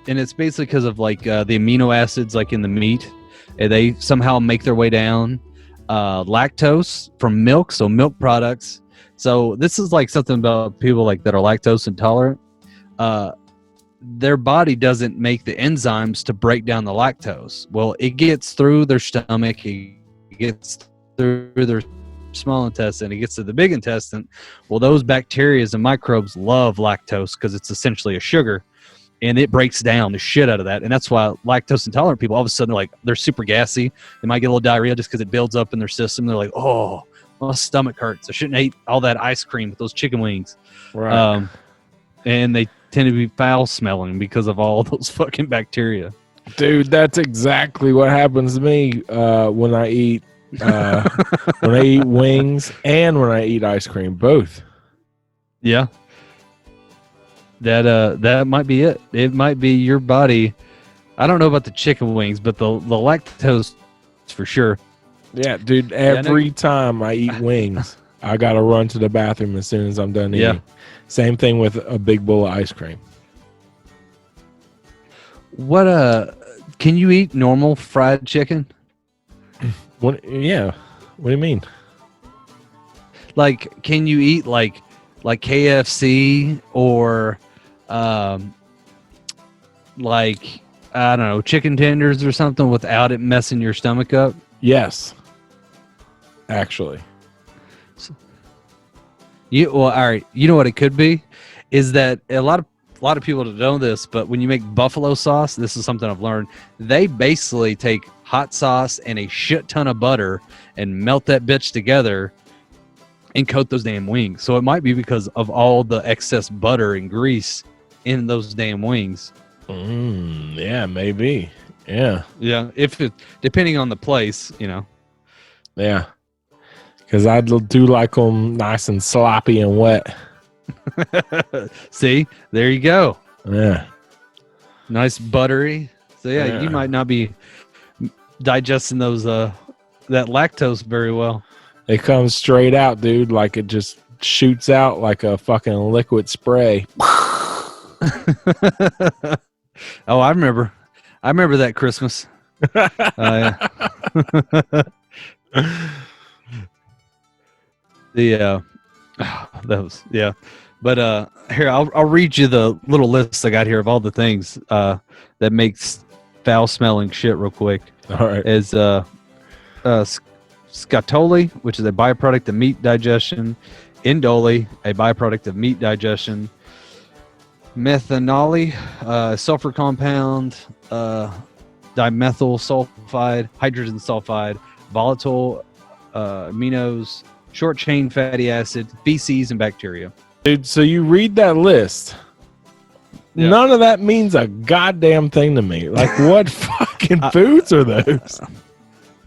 it's basically because of like the amino acids like in the meat, and they somehow make their way down. Lactose from milk, so milk products. So this is like something about people like that are lactose intolerant. Their body doesn't make the enzymes to break down the lactose. Well, it gets through their stomach, it gets through their small intestine, it gets to the big intestine. Well, those bacteria and microbes love lactose because it's essentially a sugar, and it breaks down the shit out of that. And that's why lactose intolerant people all of a sudden they're super gassy. They might get a little diarrhea just because it builds up in their system. They're like, oh, my stomach hurts. I shouldn't eat all that ice cream with those chicken wings. Right. And they tend to be foul smelling because of all those fucking bacteria. Dude, that's exactly what happens to me when I eat when I eat wings and when I eat ice cream, both. Yeah. That might be it. It might be your body. I don't know about the chicken wings, but the lactose for sure. Yeah, dude. Every time I eat wings, I gotta run to the bathroom as soon as I'm done eating. Yeah. Same thing with a big bowl of ice cream. What can you eat normal fried chicken? What? Yeah. What do you mean? Like, can you eat like KFC or like, I don't know, chicken tenders or something without it messing your stomach up? Yes. Actually. All right. You know what it could be is that a lot of people don't know this, but when you make buffalo sauce, this is something I've learned. They basically take hot sauce and a shit ton of butter and melt that bitch together and coat those damn wings. So it might be because of all the excess butter and grease in those damn wings. Yeah, maybe. Yeah. Yeah. Depending on the place, Yeah. Because I do like them nice and sloppy and wet. See, there you go. Yeah. Nice buttery. So yeah, you might not be digesting those that lactose very well. It comes straight out, dude. Like it just shoots out like a fucking liquid spray. Oh, I remember that Christmas. Yeah. But here I'll read you the little list I got here of all the things that makes foul smelling shit real quick. All right. Is scatoli, which is a byproduct of meat digestion, indole, a byproduct of meat digestion, methanol, sulfur compound, dimethyl sulfide, hydrogen sulfide, volatile aminos, short chain fatty acid, feces, and bacteria. Dude, so you read that list. Yeah. None of that means a goddamn thing to me. Like, what fucking foods are those?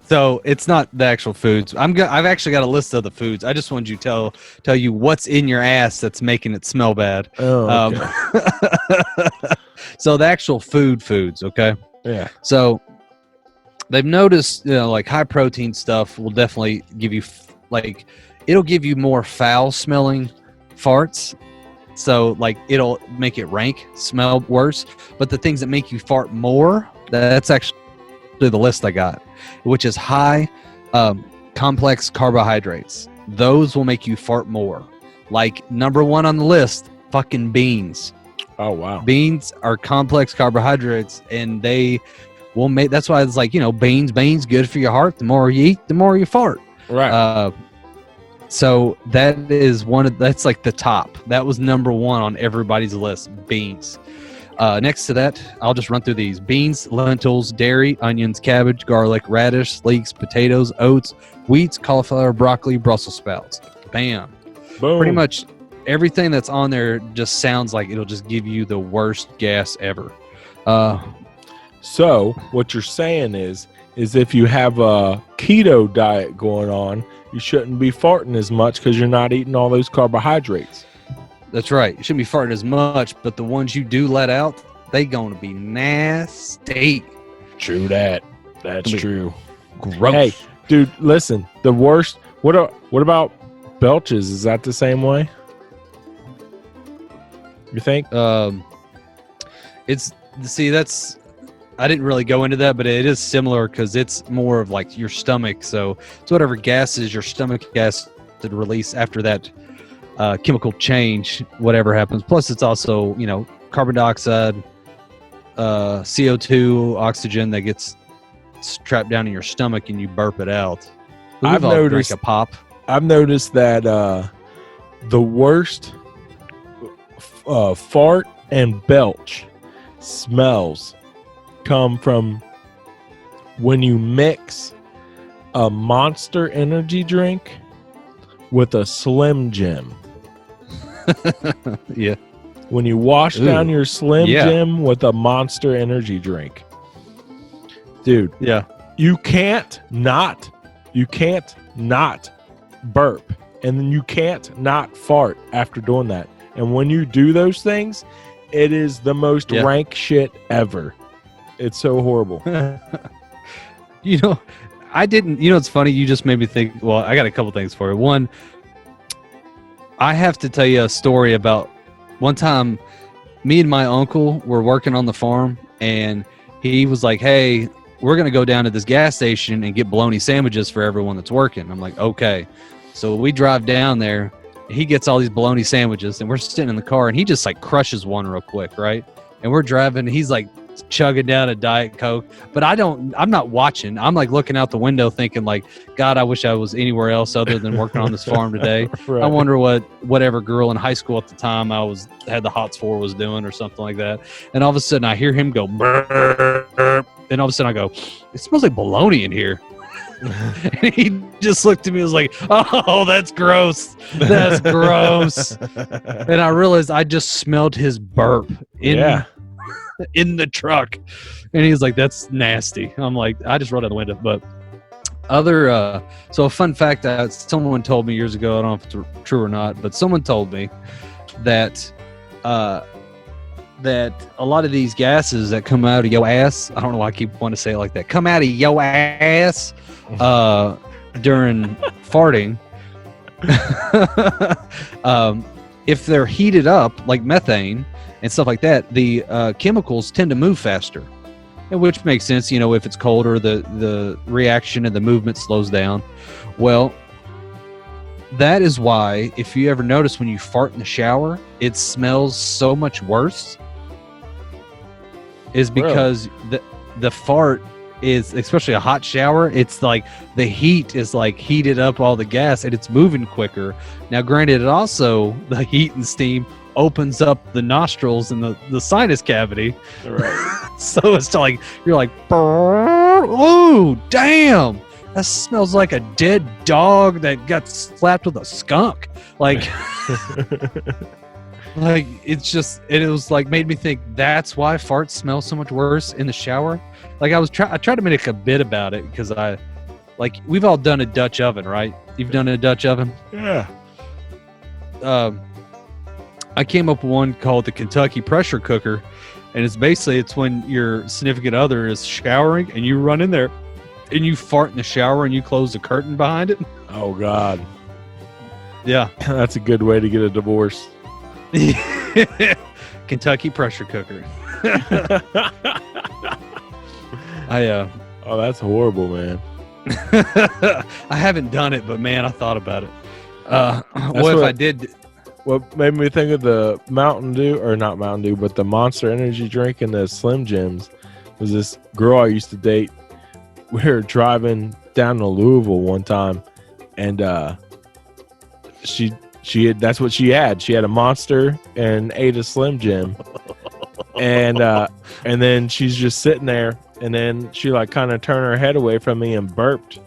So it's not the actual foods. I've actually got a list of the foods. I just wanted you to tell you what's in your ass that's making it smell bad. Oh, okay. So the actual foods, okay? Yeah. So they've noticed, like high protein stuff will definitely give you, it'll give you more foul smelling farts. So like it'll make it rank, smell worse. But the things that make you fart more, that's actually the list I got, which is high complex carbohydrates. Those will make you fart more. Like number one on the list, fucking beans. Oh, wow. Beans are complex carbohydrates, and they will make. That's why it's like, beans good for your heart. The more you eat, the more you fart. Right. So that's like the top. That was number one on everybody's list, beans. Next to that, I'll just run through these: beans, lentils, dairy, onions, cabbage, garlic, radish, leeks, potatoes, oats, wheats, cauliflower, broccoli, Brussels sprouts. Bam. Boom. Pretty much everything that's on there just sounds like it'll just give you the worst gas ever. So what you're saying is if you have a keto diet going on, you shouldn't be farting as much because you're not eating all those carbohydrates. That's right. You shouldn't be farting as much, but the ones you do let out, they gonna be nasty. True that. That's true. Gross. Hey, dude, listen. The worst. What about belches? Is that the same way? You think? That's. I didn't really go into that, but it is similar because it's more of like your stomach. So it's whatever gases your stomach has to release after that chemical change, whatever happens. Plus, it's also carbon dioxide, CO2, oxygen that gets trapped down in your stomach and you burp it out. I've noticed a pop. I've noticed that the worst fart and belch smells come from when you mix a Monster energy drink with a Slim Jim. Yeah. When you wash down your Slim Yeah. Jim with a Monster energy drink. Dude. Yeah. You can't not burp, and then you can't not fart after doing that. And when you do those things, it is the most rank shit ever. It's so horrible. You know, I didn't. You know, it's funny. You just made me think. Well, I got a couple things for you. One, I have to tell you a story about one time. Me and my uncle were working on the farm, and he was like, "Hey, we're gonna go down to this gas station and get bologna sandwiches for everyone that's working." I'm like, "Okay." So we drive down there. He gets all these bologna sandwiches, and we're sitting in the car, and he just like crushes one real quick, right? And we're driving. And he's like chugging down a Diet Coke, but I'm not watching. I'm like looking out the window thinking like, God, I wish I was anywhere else other than working on this farm today. Right. I wonder what whatever girl in high school at the time had the hots for was doing or something like that. And all of a sudden I hear him go, burp, and all of a sudden I go, it smells like bologna in here. And he just looked at me and was like, oh, that's gross. That's gross. And I realized I just smelled his burp in the truck. And he's like, that's nasty. I'm like, I just rolled out the window. But so a fun fact that someone told me years ago, I don't know if it's true or not, but someone told me that that a lot of these gases that come out of your ass, I don't know why I keep wanting to say it like that, come out of your ass during farting, if they're heated up like methane and stuff like that, the chemicals tend to move faster, which makes sense. You know, if it's colder, the reaction and the movement slows down. Well, that is why, if you ever notice when you fart in the shower, it smells so much worse. Is because the fart is, especially a hot shower, it's like the heat is like heated up all the gas and it's moving quicker. Now, granted, it also, the heat and steam opens up the nostrils and the sinus cavity. Right. So it's like, you're like, ooh, damn, that smells like a dead dog that got slapped with a skunk. Like, like it was like made me think that's why farts smell so much worse in the shower. Like I tried to make a bit about it because we've all done a Dutch oven, right? You've done a Dutch oven? Yeah. I came up with one called the Kentucky pressure cooker, and it's when your significant other is showering and you run in there and you fart in the shower and you close the curtain behind it. Oh God. Yeah. That's a good way to get a divorce. Kentucky pressure cooker. Oh, that's horrible, man. I haven't done it, but man, I thought about it. What if I did? What made me think of the Mountain Dew, or not Mountain Dew, but the Monster Energy drink and the Slim Jims, was this girl I used to date. We were driving down to Louisville one time, and she had, that's what she had. She had a Monster and ate a Slim Jim, and then she's just sitting there, and then she like kind of turned her head away from me and burped,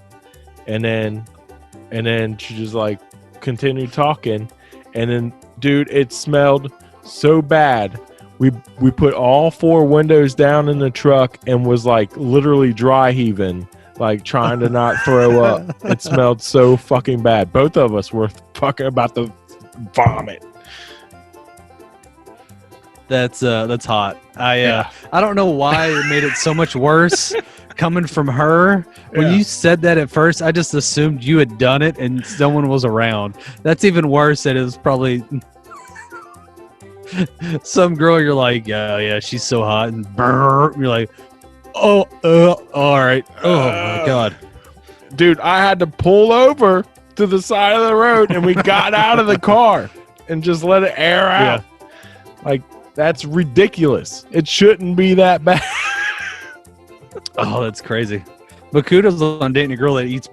and then she just like continued talking. And then, dude, it smelled so bad. We put all 4 windows down in the truck and was like literally dry heaving, like trying to not throw up. It smelled so fucking bad. Both of us were fucking about to vomit. That's hot. I don't know why it made it so much worse coming from her. When you said that at first, I just assumed you had done it and someone was around. That's even worse. That it was probably some girl. You're like, yeah, she's so hot, and brrr, you're like, all right. Oh my God, dude, I had to pull over to the side of the road, and we got out of the car and just let it air out. Like, that's ridiculous. It shouldn't be that bad. Oh, that's crazy. But kudos on dating a girl that eats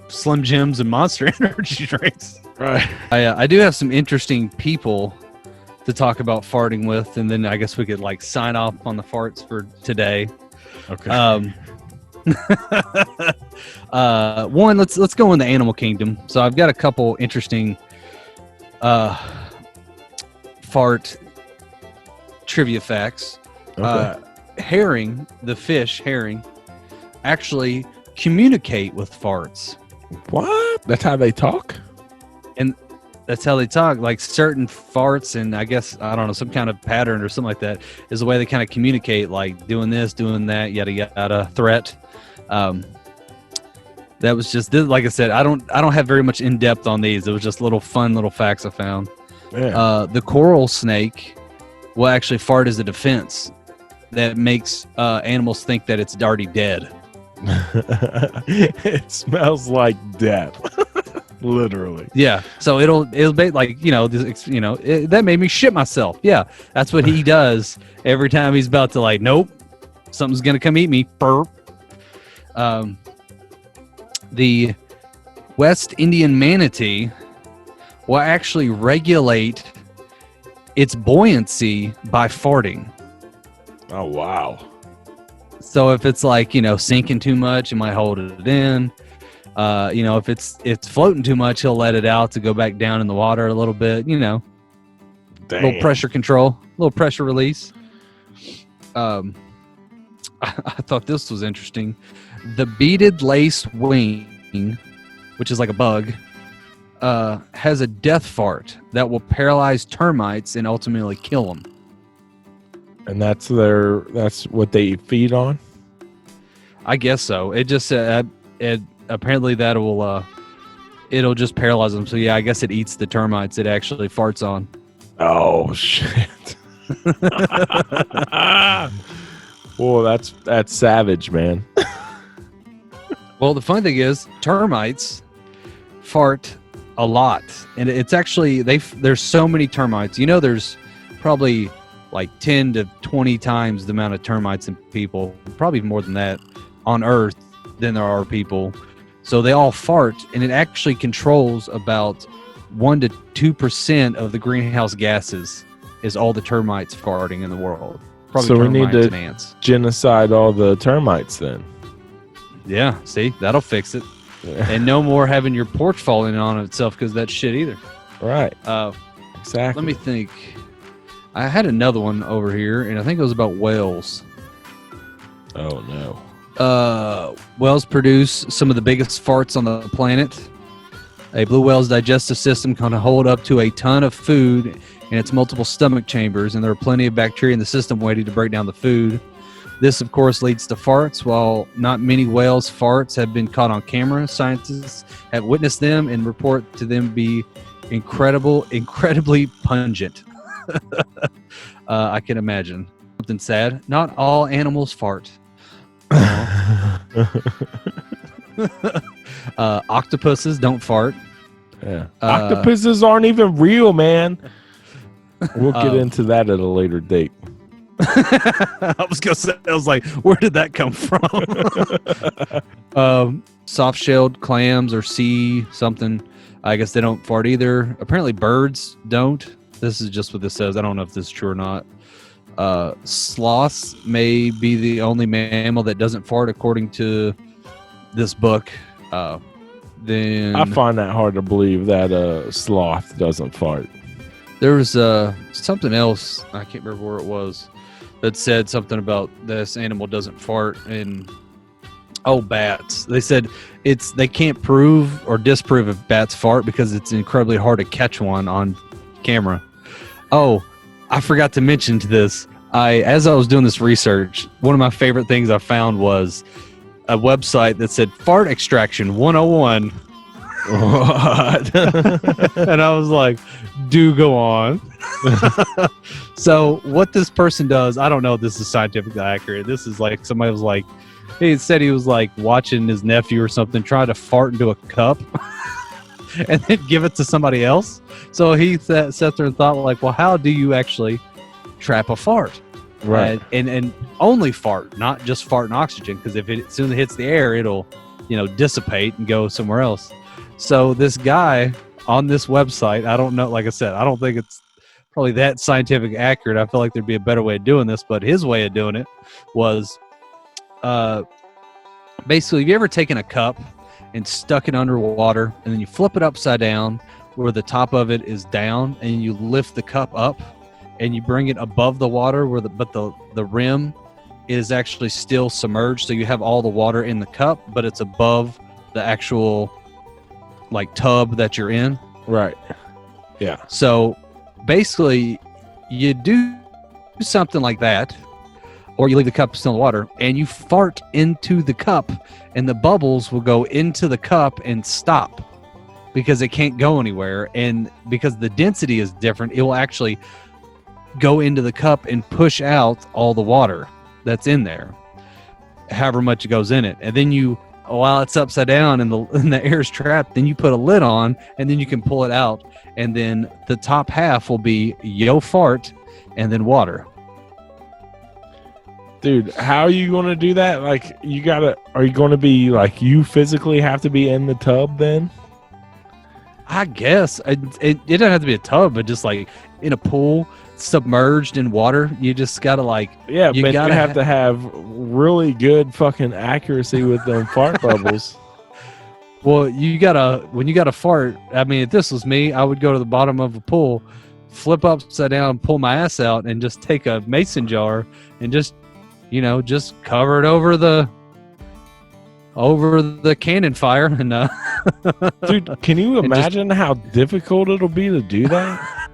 Slim Jims and Monster Energy drinks. Right. I do have some interesting people to talk about farting with, and then I guess we could like sign off on the farts for today. Okay. One, let's go in the animal kingdom. So I've got a couple interesting fart trivia facts. Okay. Herring, the fish herring, actually communicate with farts. What? That's how they talk? And That's how they talk. Like certain farts, and I guess I don't know, some kind of pattern or something like that is the way they kind of communicate. Like doing this, doing that, yada yada. Threat. That was just like I said. I don't have very much in depth on these. It was just little facts I found. Yeah. The coral snake will actually fart as a defense. That makes animals think that it's already dead. It smells like death. Literally. Yeah. So it'll be like, that made me shit myself. Yeah. That's what he does every time he's about to like, nope, something's going to come eat me. Burp. The West Indian manatee will actually regulate its buoyancy by farting. Oh, wow. So if it's like, sinking too much, it might hold it in. If it's floating too much, he'll let it out to go back down in the water a little bit, Damn. little pressure control, little pressure release. I thought this was interesting. The beaded lace wing, which is like a bug, has a death fart that will paralyze termites and ultimately kill them. And that's what they feed on? I guess so. It just apparently that will it'll just paralyze them. So yeah, I guess it eats the termites it actually farts on. Oh shit. Well, that's savage, man. Well, the funny thing is termites fart a lot, and it's actually there's so many termites. There's probably like 10 to 20 times the amount of termites and people, probably more than that, on Earth than there are people. So they all fart, and it actually controls about 1 to 2% of the greenhouse gases is all the termites farting in the world. Probably so we need termites to and ants. genocide all the termites then. Yeah, see, that'll fix it. Yeah. And no more having your porch falling on itself because that shit either. Right. Exactly. Let me think. I had another one over here, and I think it was about whales. Oh no. Whales produce some of the biggest farts on the planet. A blue whale's digestive system can hold up to a ton of food in its multiple stomach chambers, and there are plenty of bacteria in the system waiting to break down the food. This, of course, leads to farts. While not many whales' farts have been caught on camera, scientists have witnessed them and report to them be incredibly pungent. I can imagine. Something sad. Not all animals fart. Octopuses don't fart. Yeah. Octopuses aren't even real, man. We'll get into that at a later date. I was gonna say, I was like, where did that come from? Soft-shelled clams or sea something. I guess they don't fart either. Apparently birds don't. This is just what this says. I don't know if this is true or not. Sloths may be the only mammal that doesn't fart according to this book. Then I find that hard to believe that a sloth doesn't fart. There was something else, I can't remember where it was, that said something about this animal doesn't fart. And bats. They said they can't prove or disprove if bats fart because it's incredibly hard to catch one on camera. Oh, I forgot to mention to this. As I was doing this research, one of my favorite things I found was a website that said Fart Extraction 101. What? And I was like, do go on. So what this person does, I don't know if this is scientifically accurate. This is like somebody was like, he said he was like watching his nephew or something try to fart into a cup and then give it to somebody else. So he sat there and thought like, well, how do you actually trap a fart? Right. And only fart, not just fart and oxygen, because if it as soon as it hits the air, it'll, dissipate and go somewhere else. So this guy on this website, I don't know, like I said, I don't think it's probably that scientific accurate. I feel like there'd be a better way of doing this, but his way of doing it was basically, have you ever taken a cup and stuck it underwater and then you flip it upside down where the top of it is down and you lift the cup up and you bring it above the water but the rim is actually still submerged, so you have all the water in the cup but it's above the actual like tub that you're in. Right. Yeah. So basically, you do something like that, or you leave the cup still in the water, and you fart into the cup, and the bubbles will go into the cup and stop because it can't go anywhere. And because the density is different, it will actually go into the cup and push out all the water that's in there, however much it goes in it. And then you, while it's upside down and the air is trapped, then you put a lid on, and then you can pull it out. And then the top half will be yo fart and then water. Dude, how are you going to do that? Like, are you going to be like, you physically have to be in the tub then? I guess it doesn't have to be a tub, but just like in a pool submerged in water. You just got to like, yeah, but you have to have really good fucking accuracy with them fart bubbles. Well, when you gotta fart, I mean, if this was me, I would go to the bottom of a pool, flip upside down, pull my ass out, and just take a mason jar and just cover it over the cannon fire. And dude, can you imagine how difficult it'll be to do that?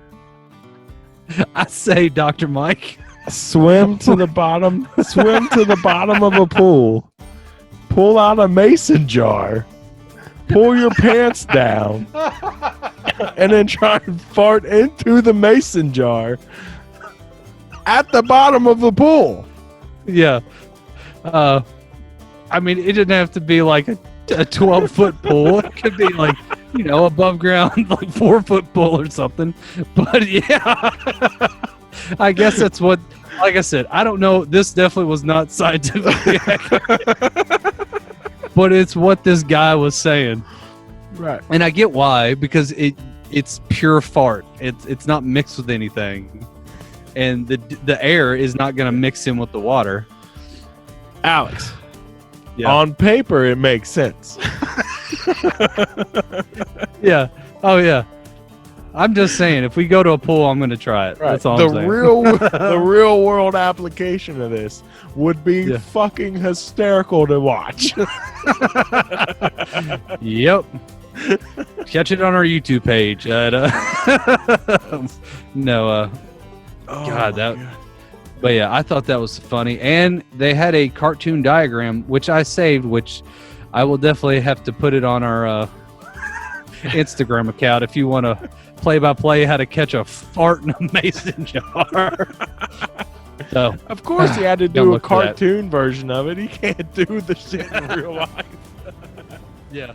I say, Dr. Mike, swim to the bottom of a pool, pull out a mason jar, pull your pants down, and then try and fart into the mason jar at the bottom of the pool. Yeah. I mean, it didn't have to be like a 12-foot pool. It could be like, above ground, like 4-foot pool or something. But yeah, I guess that's what, like I said, I don't know. This definitely was not scientifically accurate. But it's what this guy was saying. Right. And I get why, because it's pure fart. It's not mixed with anything. And the air is not going to mix in with the water. Alex, yeah. On paper, it makes sense. Yeah. Oh, yeah. I'm just saying, if we go to a pool, I'm going to try it. Right. That's all I'm saying. The real world application of this would be fucking hysterical to watch. Yep. Catch it on our YouTube page. But yeah, I thought that was funny. And they had a cartoon diagram, which I saved, which I will definitely have to put it on our Instagram account if you want to play-by-play how to catch a fart in a mason jar. So, of course, he had to do a cartoon version of it. He can't do the shit in real life. Yeah.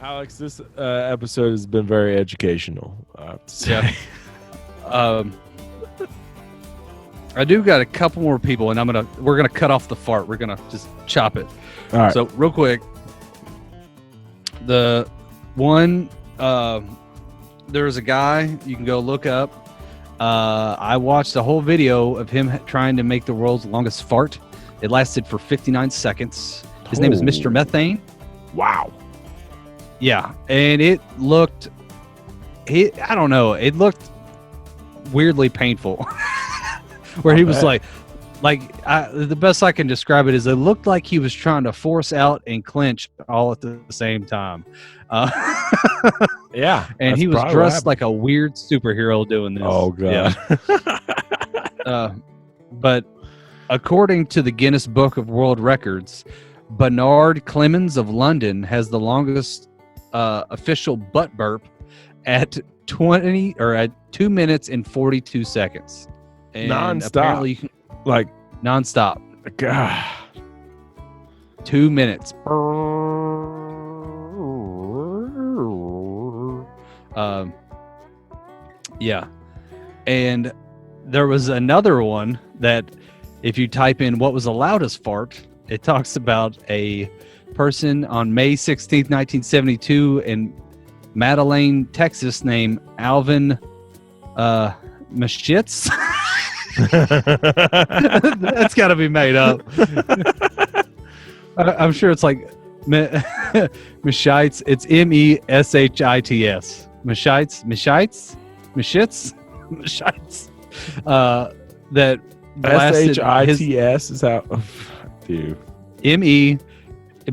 Alex, this episode has been very educational. Yeah. I do got a couple more people, and we're gonna cut off the fart. We're gonna just chop it. All right. So real quick, the one there's a guy you can go look up. I watched a whole video of him trying to make the world's longest fart. It lasted for 59 seconds. His name is Mr. Methane. Wow. Yeah, and it looked weirdly painful. Where he was like the best I can describe it is it looked like he was trying to force out and clench all at the same time. Yeah, and he was dressed like a weird superhero doing this. Oh god. Yeah. But according to the Guinness Book of World Records, Bernard Clemens of London has the longest official butt burp at 2 minutes and 42 seconds. And non-stop. Like non-stop. God. 2 minutes. Yeah. And there was another one that if you type in what was the loudest fart, it talks about a person on May 16th, 1972 in Madeleine, Texas, named Alvin Mashitz. That's got to be made up. I'm sure it's like Mashitz. It's Meshits. Mashitz. That blasted SHITS is how, dude.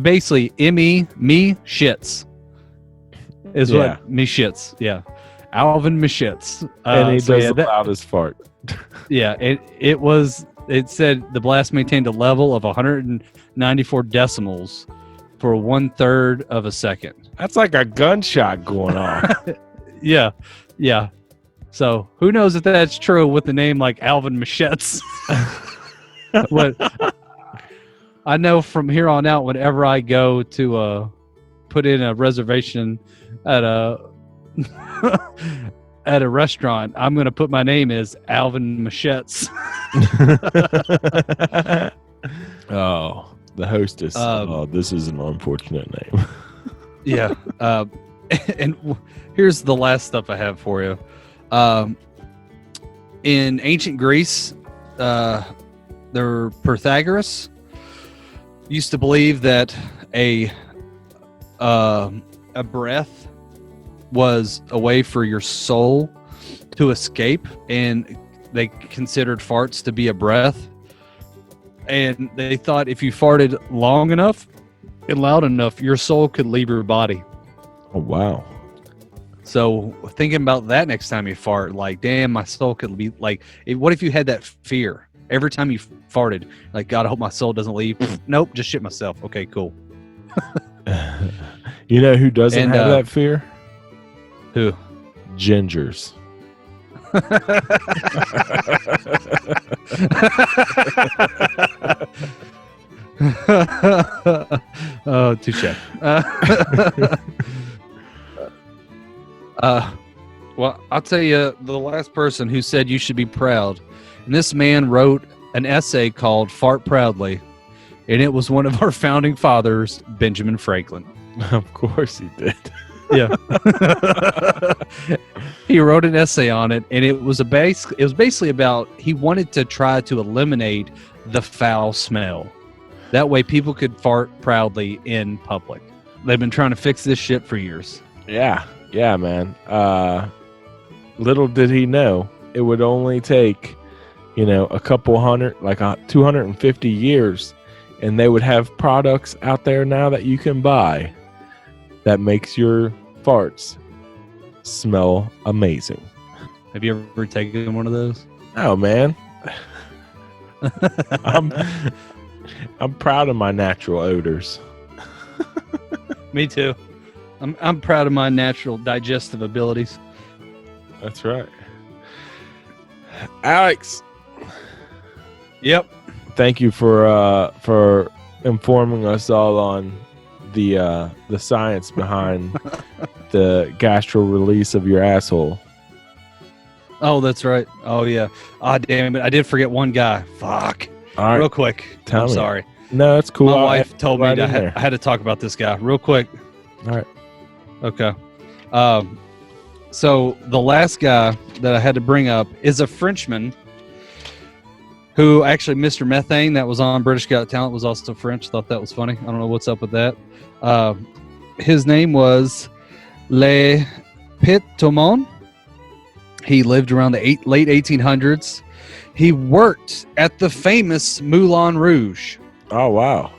Basically me shits is what me shits. Yeah, Alvin Mashitz. And he does the loudest fart. Yeah, it said the blast maintained a level of 194 decimals for 1/3 of a second. That's like a gunshot going on. Yeah. So who knows if that's true with the name like Alvin Mashitz. What I know from here on out, whenever I go to put in a reservation at a at a restaurant, I'm going to put my name as Alvin Mashitz. Oh, the hostess. This is an unfortunate name. Yeah. Here's the last stuff I have for you. In ancient Greece, Pythagoras used to believe that a breath was a way for your soul to escape, and they considered farts to be a breath. And they thought if you farted long enough and loud enough, your soul could leave your body. Oh, wow. So thinking about that next time you fart, like, damn, my soul could be like, what if you had that fear every time you farted? Like, God, I hope my soul doesn't leave. Nope, just shit myself. Okay, cool. You know who doesn't have that fear? Who? Gingers. Oh, touche. Well, I'll tell you, the last person who said you should be proud, and this man wrote an essay called Fart Proudly, and it was one of our founding fathers, Benjamin Franklin. Of course he did. Yeah. He wrote an essay on it, and it was basically about, he wanted to try to eliminate the foul smell. That way people could fart proudly in public. They've been trying to fix this shit for years. Yeah, man. Little did he know it would only take, a couple hundred, like 250 years, and they would have products out there now that you can buy that makes your farts smell amazing. Have you ever taken one of those? Oh, man. I'm proud of my natural odors. Me too. I'm proud of my natural digestive abilities. That's right. Alex. Yep. Thank you for informing us all on the science behind the gastro release of your asshole. Oh, that's right. Oh, yeah. Ah, damn it. I did forget one guy. Fuck. All right. Real quick. I'm sorry. No, that's cool. My wife told me I had to talk about this guy real quick. All right. Okay. So the last guy that I had to bring up is a Frenchman who actually, Mr. Methane, that was on British Got Talent, was also French. Thought that was funny. I don't know what's up with that. His name was Le Pitomon. He lived around the late 1800s. He worked at the famous Moulin Rouge. Oh, wow.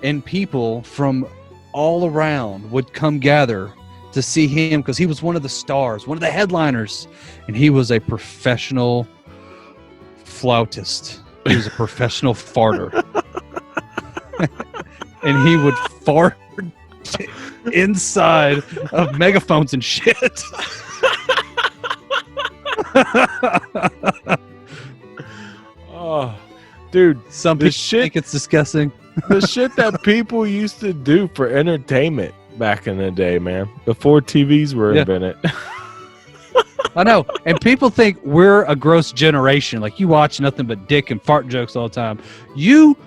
And people from all around would come gather to see him because he was one of the stars, one of the headliners. And he was a professional flautist. He was a professional farter. And he would fart inside of megaphones and shit. Oh, dude, some people think it's disgusting. The shit that people used to do for entertainment back in the day, man, before TVs were invented. I know, and people think we're a gross generation. Like, you watch nothing but dick and fart jokes all the time. You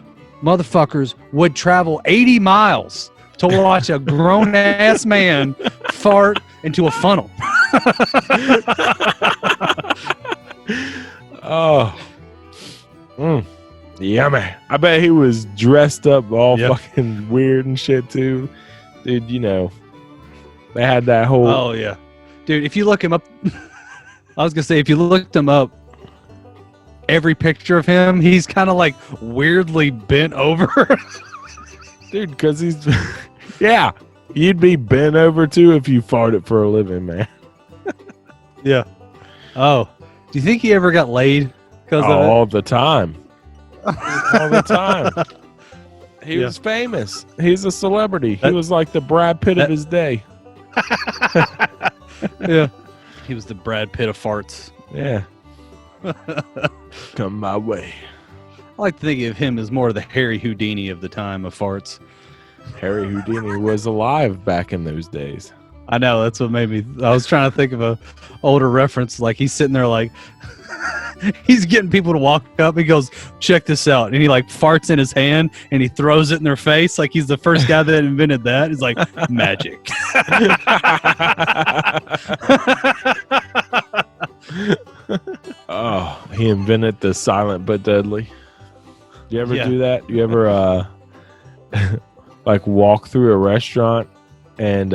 motherfuckers would travel 80 miles to watch a grown-ass man fart into a funnel. Oh. Yummy. I bet he was dressed up all fucking weird and shit too. Dude, you know, they had that whole... Oh, yeah. Dude, if you look him up... I was going to say, if you looked him up, every picture of him, he's kind of like weirdly bent over. Dude, because he's... Yeah, you'd be bent over too if you farted for a living, man. Yeah. Oh, do you think he ever got laid? All the time. All the time. He was famous. He's a celebrity. He was like the Brad Pitt of his day. Yeah. He was the Brad Pitt of farts. Yeah. Come my way. I like to think of him as more the Harry Houdini of the time of farts. Harry Houdini was alive back in those days. I know, that's what made me... I was trying to think of a older reference. Like, he's sitting there like... he's getting people to walk up. He goes, check this out. And he like farts in his hand and he throws it in their face. Like he's the first guy that invented that. He's like, magic. Oh, he invented the silent but deadly. You ever do that? You ever like walk through a restaurant and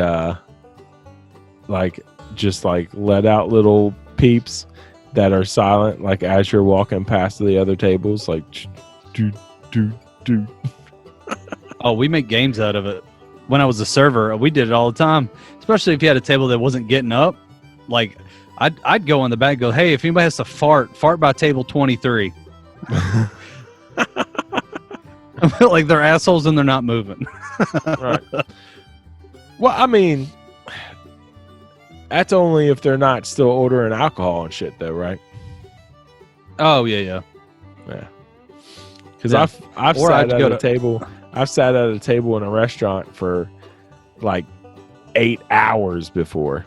like just like let out little peeps that are silent, like as you're walking past the other tables, like do. Oh, we make games out of it. When I was a server, we did it all the time, especially if you had a table that wasn't getting up. Like I'd go in the back and go, hey, if anybody has to fart by table 23. I feel like they're assholes and they're not moving. Right. Well, I mean, that's only if they're not still ordering alcohol and shit, though, right? Oh yeah. Because I've sat at a table. I've sat at a table in a restaurant for like 8 hours before,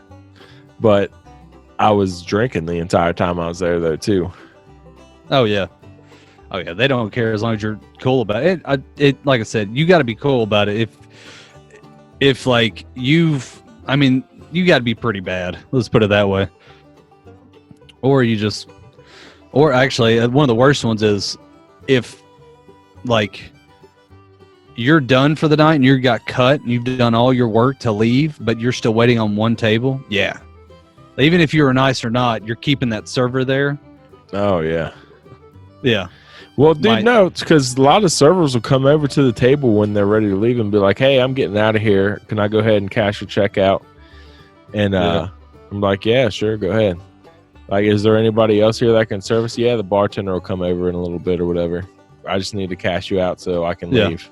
but I was drinking the entire time I was there, though, too. Oh yeah. They don't care as long as you're cool about it. It like I said, you got to be cool about it. If like you got to be pretty bad. Let's put it that way. Or actually, one of the worst ones is if like you're done for the night and you got cut and you've done all your work to leave, but you're still waiting on one table. Yeah. Even if you were nice or not, you're keeping that server there. Oh, yeah. Yeah. Well, dude, no, it's because a lot of servers will come over to the table when they're ready to leave and be like, hey, I'm getting out of here. Can I go ahead and cash your check out? And I'm like, yeah, sure, go ahead. Like, is there anybody else here that can service? Yeah, the bartender will come over in a little bit or whatever. I just need to cash you out so I can leave.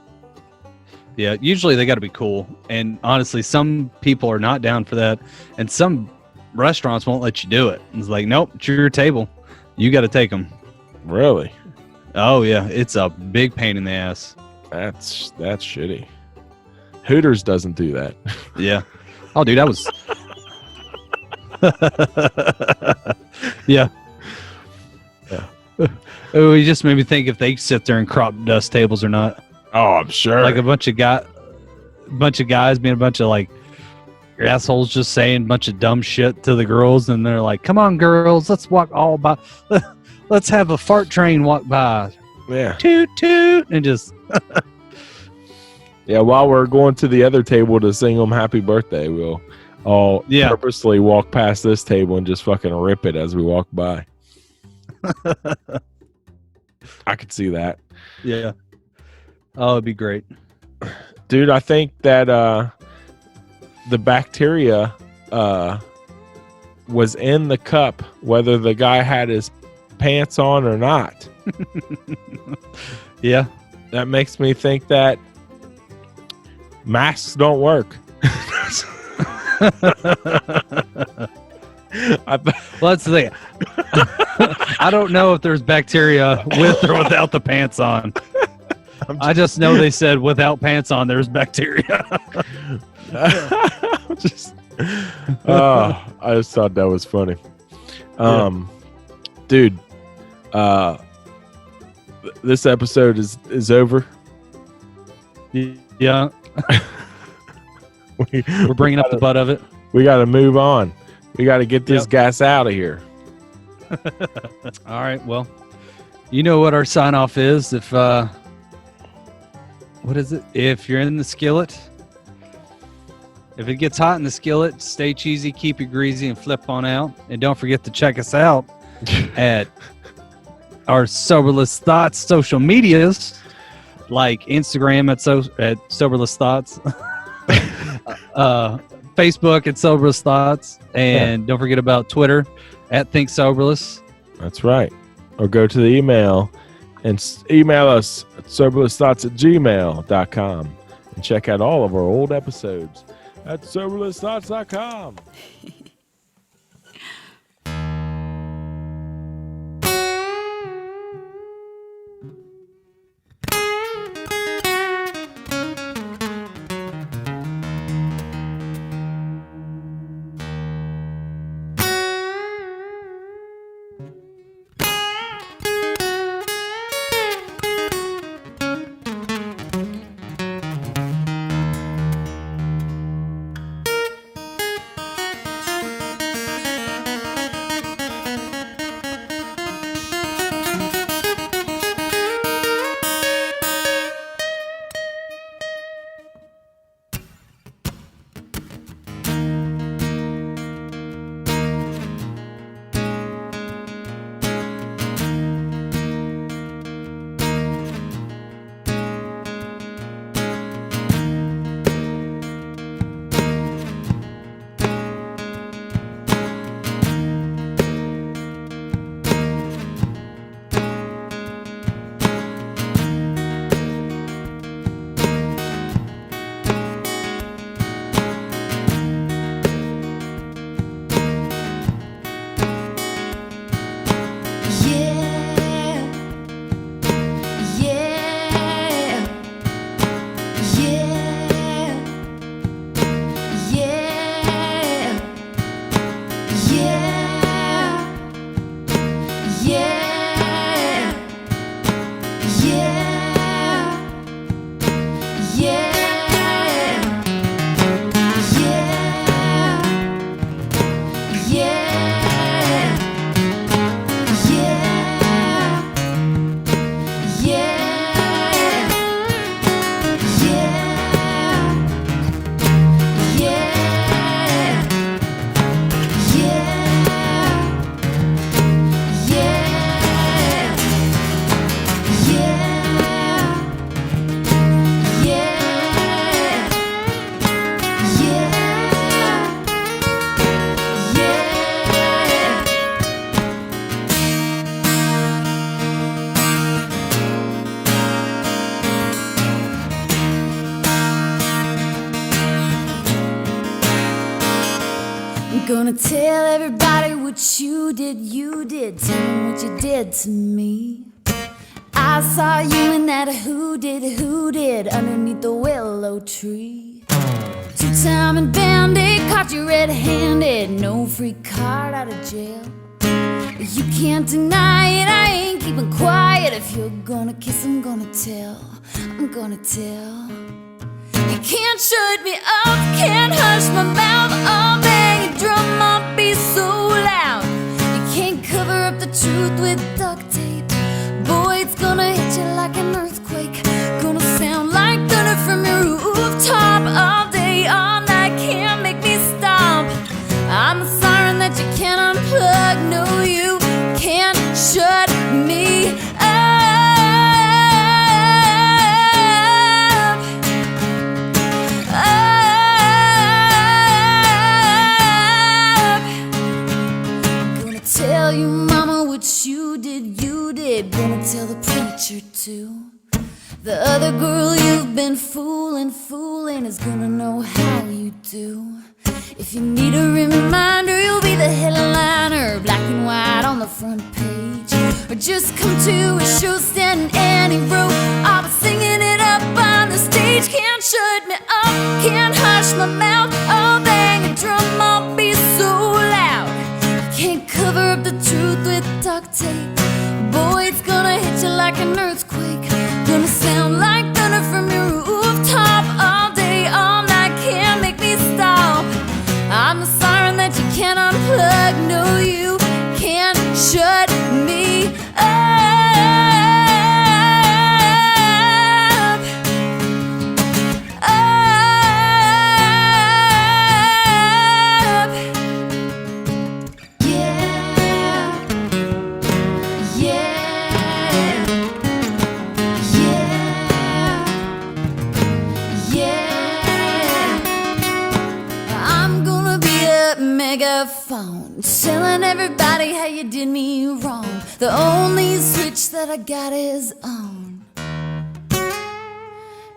Yeah, usually they got to be cool. And honestly, some people are not down for that. And some restaurants won't let you do it. It's like, nope, it's your table. You got to take them. Really? Oh, yeah. It's a big pain in the ass. That's shitty. Hooters doesn't do that. Yeah. Oh, dude, that was... Yeah. Oh, you just made me think if they sit there and crop dust tables or not. Oh, I'm sure. Like a bunch of guys being a bunch of like assholes just saying a bunch of dumb shit to the girls, and they're like, come on, girls, let's walk all by. Let's have a fart train walk by. Yeah. Toot, toot. And just... Yeah, while we're going to the other table to sing them happy birthday, we'll all purposely walk past this table and just fucking rip it as we walk by. I could see that. Yeah. Oh, it'd be great. Dude, I think that the bacteria was in the cup, whether the guy had his pants on or not. Yeah. That makes me think that masks don't work. Well, that's the thing. I don't know if there's bacteria with or without the pants on. I just know they said without pants on, there's bacteria. I just thought that was funny. Dude, this episode is over. Yeah, we're bringing up the butt of it. We got to move on. We got to get this gas out of here. All right. Well, you know what our sign off is. If what is it? If you're in the skillet, if it gets hot in the skillet, stay cheesy, keep it greasy, and flip on out. And don't forget to check us out at our Soberless Thoughts social medias, like Instagram at Soberless Thoughts, Facebook at Soberless Thoughts, and don't forget about Twitter at Think Soberless. That's right. Or go to the email and email us at soberlessthoughts@gmail.com and check out all of our old episodes at soberlessthoughts.com. Gonna tell everybody what you did. Tell them what you did to me. I saw you in that who did underneath the willow tree. Two-timing bandit caught you red-handed, no free card out of jail. You can't deny it, I ain't keeping quiet. If you're gonna kiss, I'm gonna tell. I'm gonna tell. You can't shut me up, can't hush my mouth. I'll bang a drum, I'll be so loud. You can't cover up the truth with duct tape. Boy, it's gonna hit you like an earthquake. Gonna sound like thunder from your rooftop. All day, all night, can't make me stop. I'm the siren that you can't unplug. No, you can't shut me up. Tell you mama what you did. Gonna tell the preacher too. The other girl you've been fooling is gonna know how you do. If you need a reminder, you'll be the headliner, black and white on the front page. Or just come to a show standing any row. I'll be singing it up on the stage. Can't shut me up, can't hush my mouth. I'll bang a drum, I'll be so loud. Can't cover up the truth with duct tape. Boy, it's gonna hit you like an earthquake. Gonna sound like thunder from your rooftop. you did me wrong. The only switch that I got is on.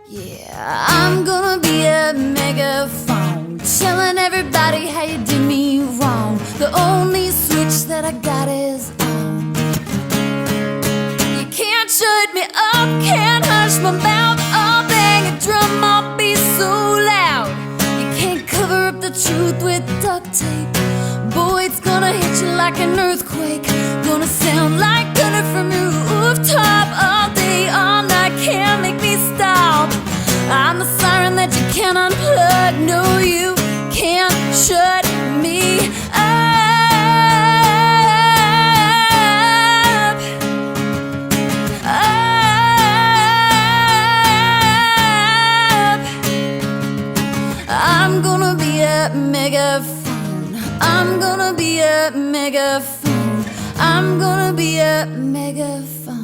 Yeah, I'm gonna be a megaphone, telling everybody how you did me wrong. The only switch that I got is on. You can't shut me up, can't hush my mouth. I'll bang a drum, I'll be so loud. You can't cover up the truth with duct tape. Boy, it's gonna hit you like an earthquake. Gonna sound like thunder from your rooftop all day, all night. Can't make me stop. I'm the siren that you can't unplug. No, you can't shut me up. I'm gonna be a megaphone. I'm gonna be a megaphone. I'm gonna be a megaphone.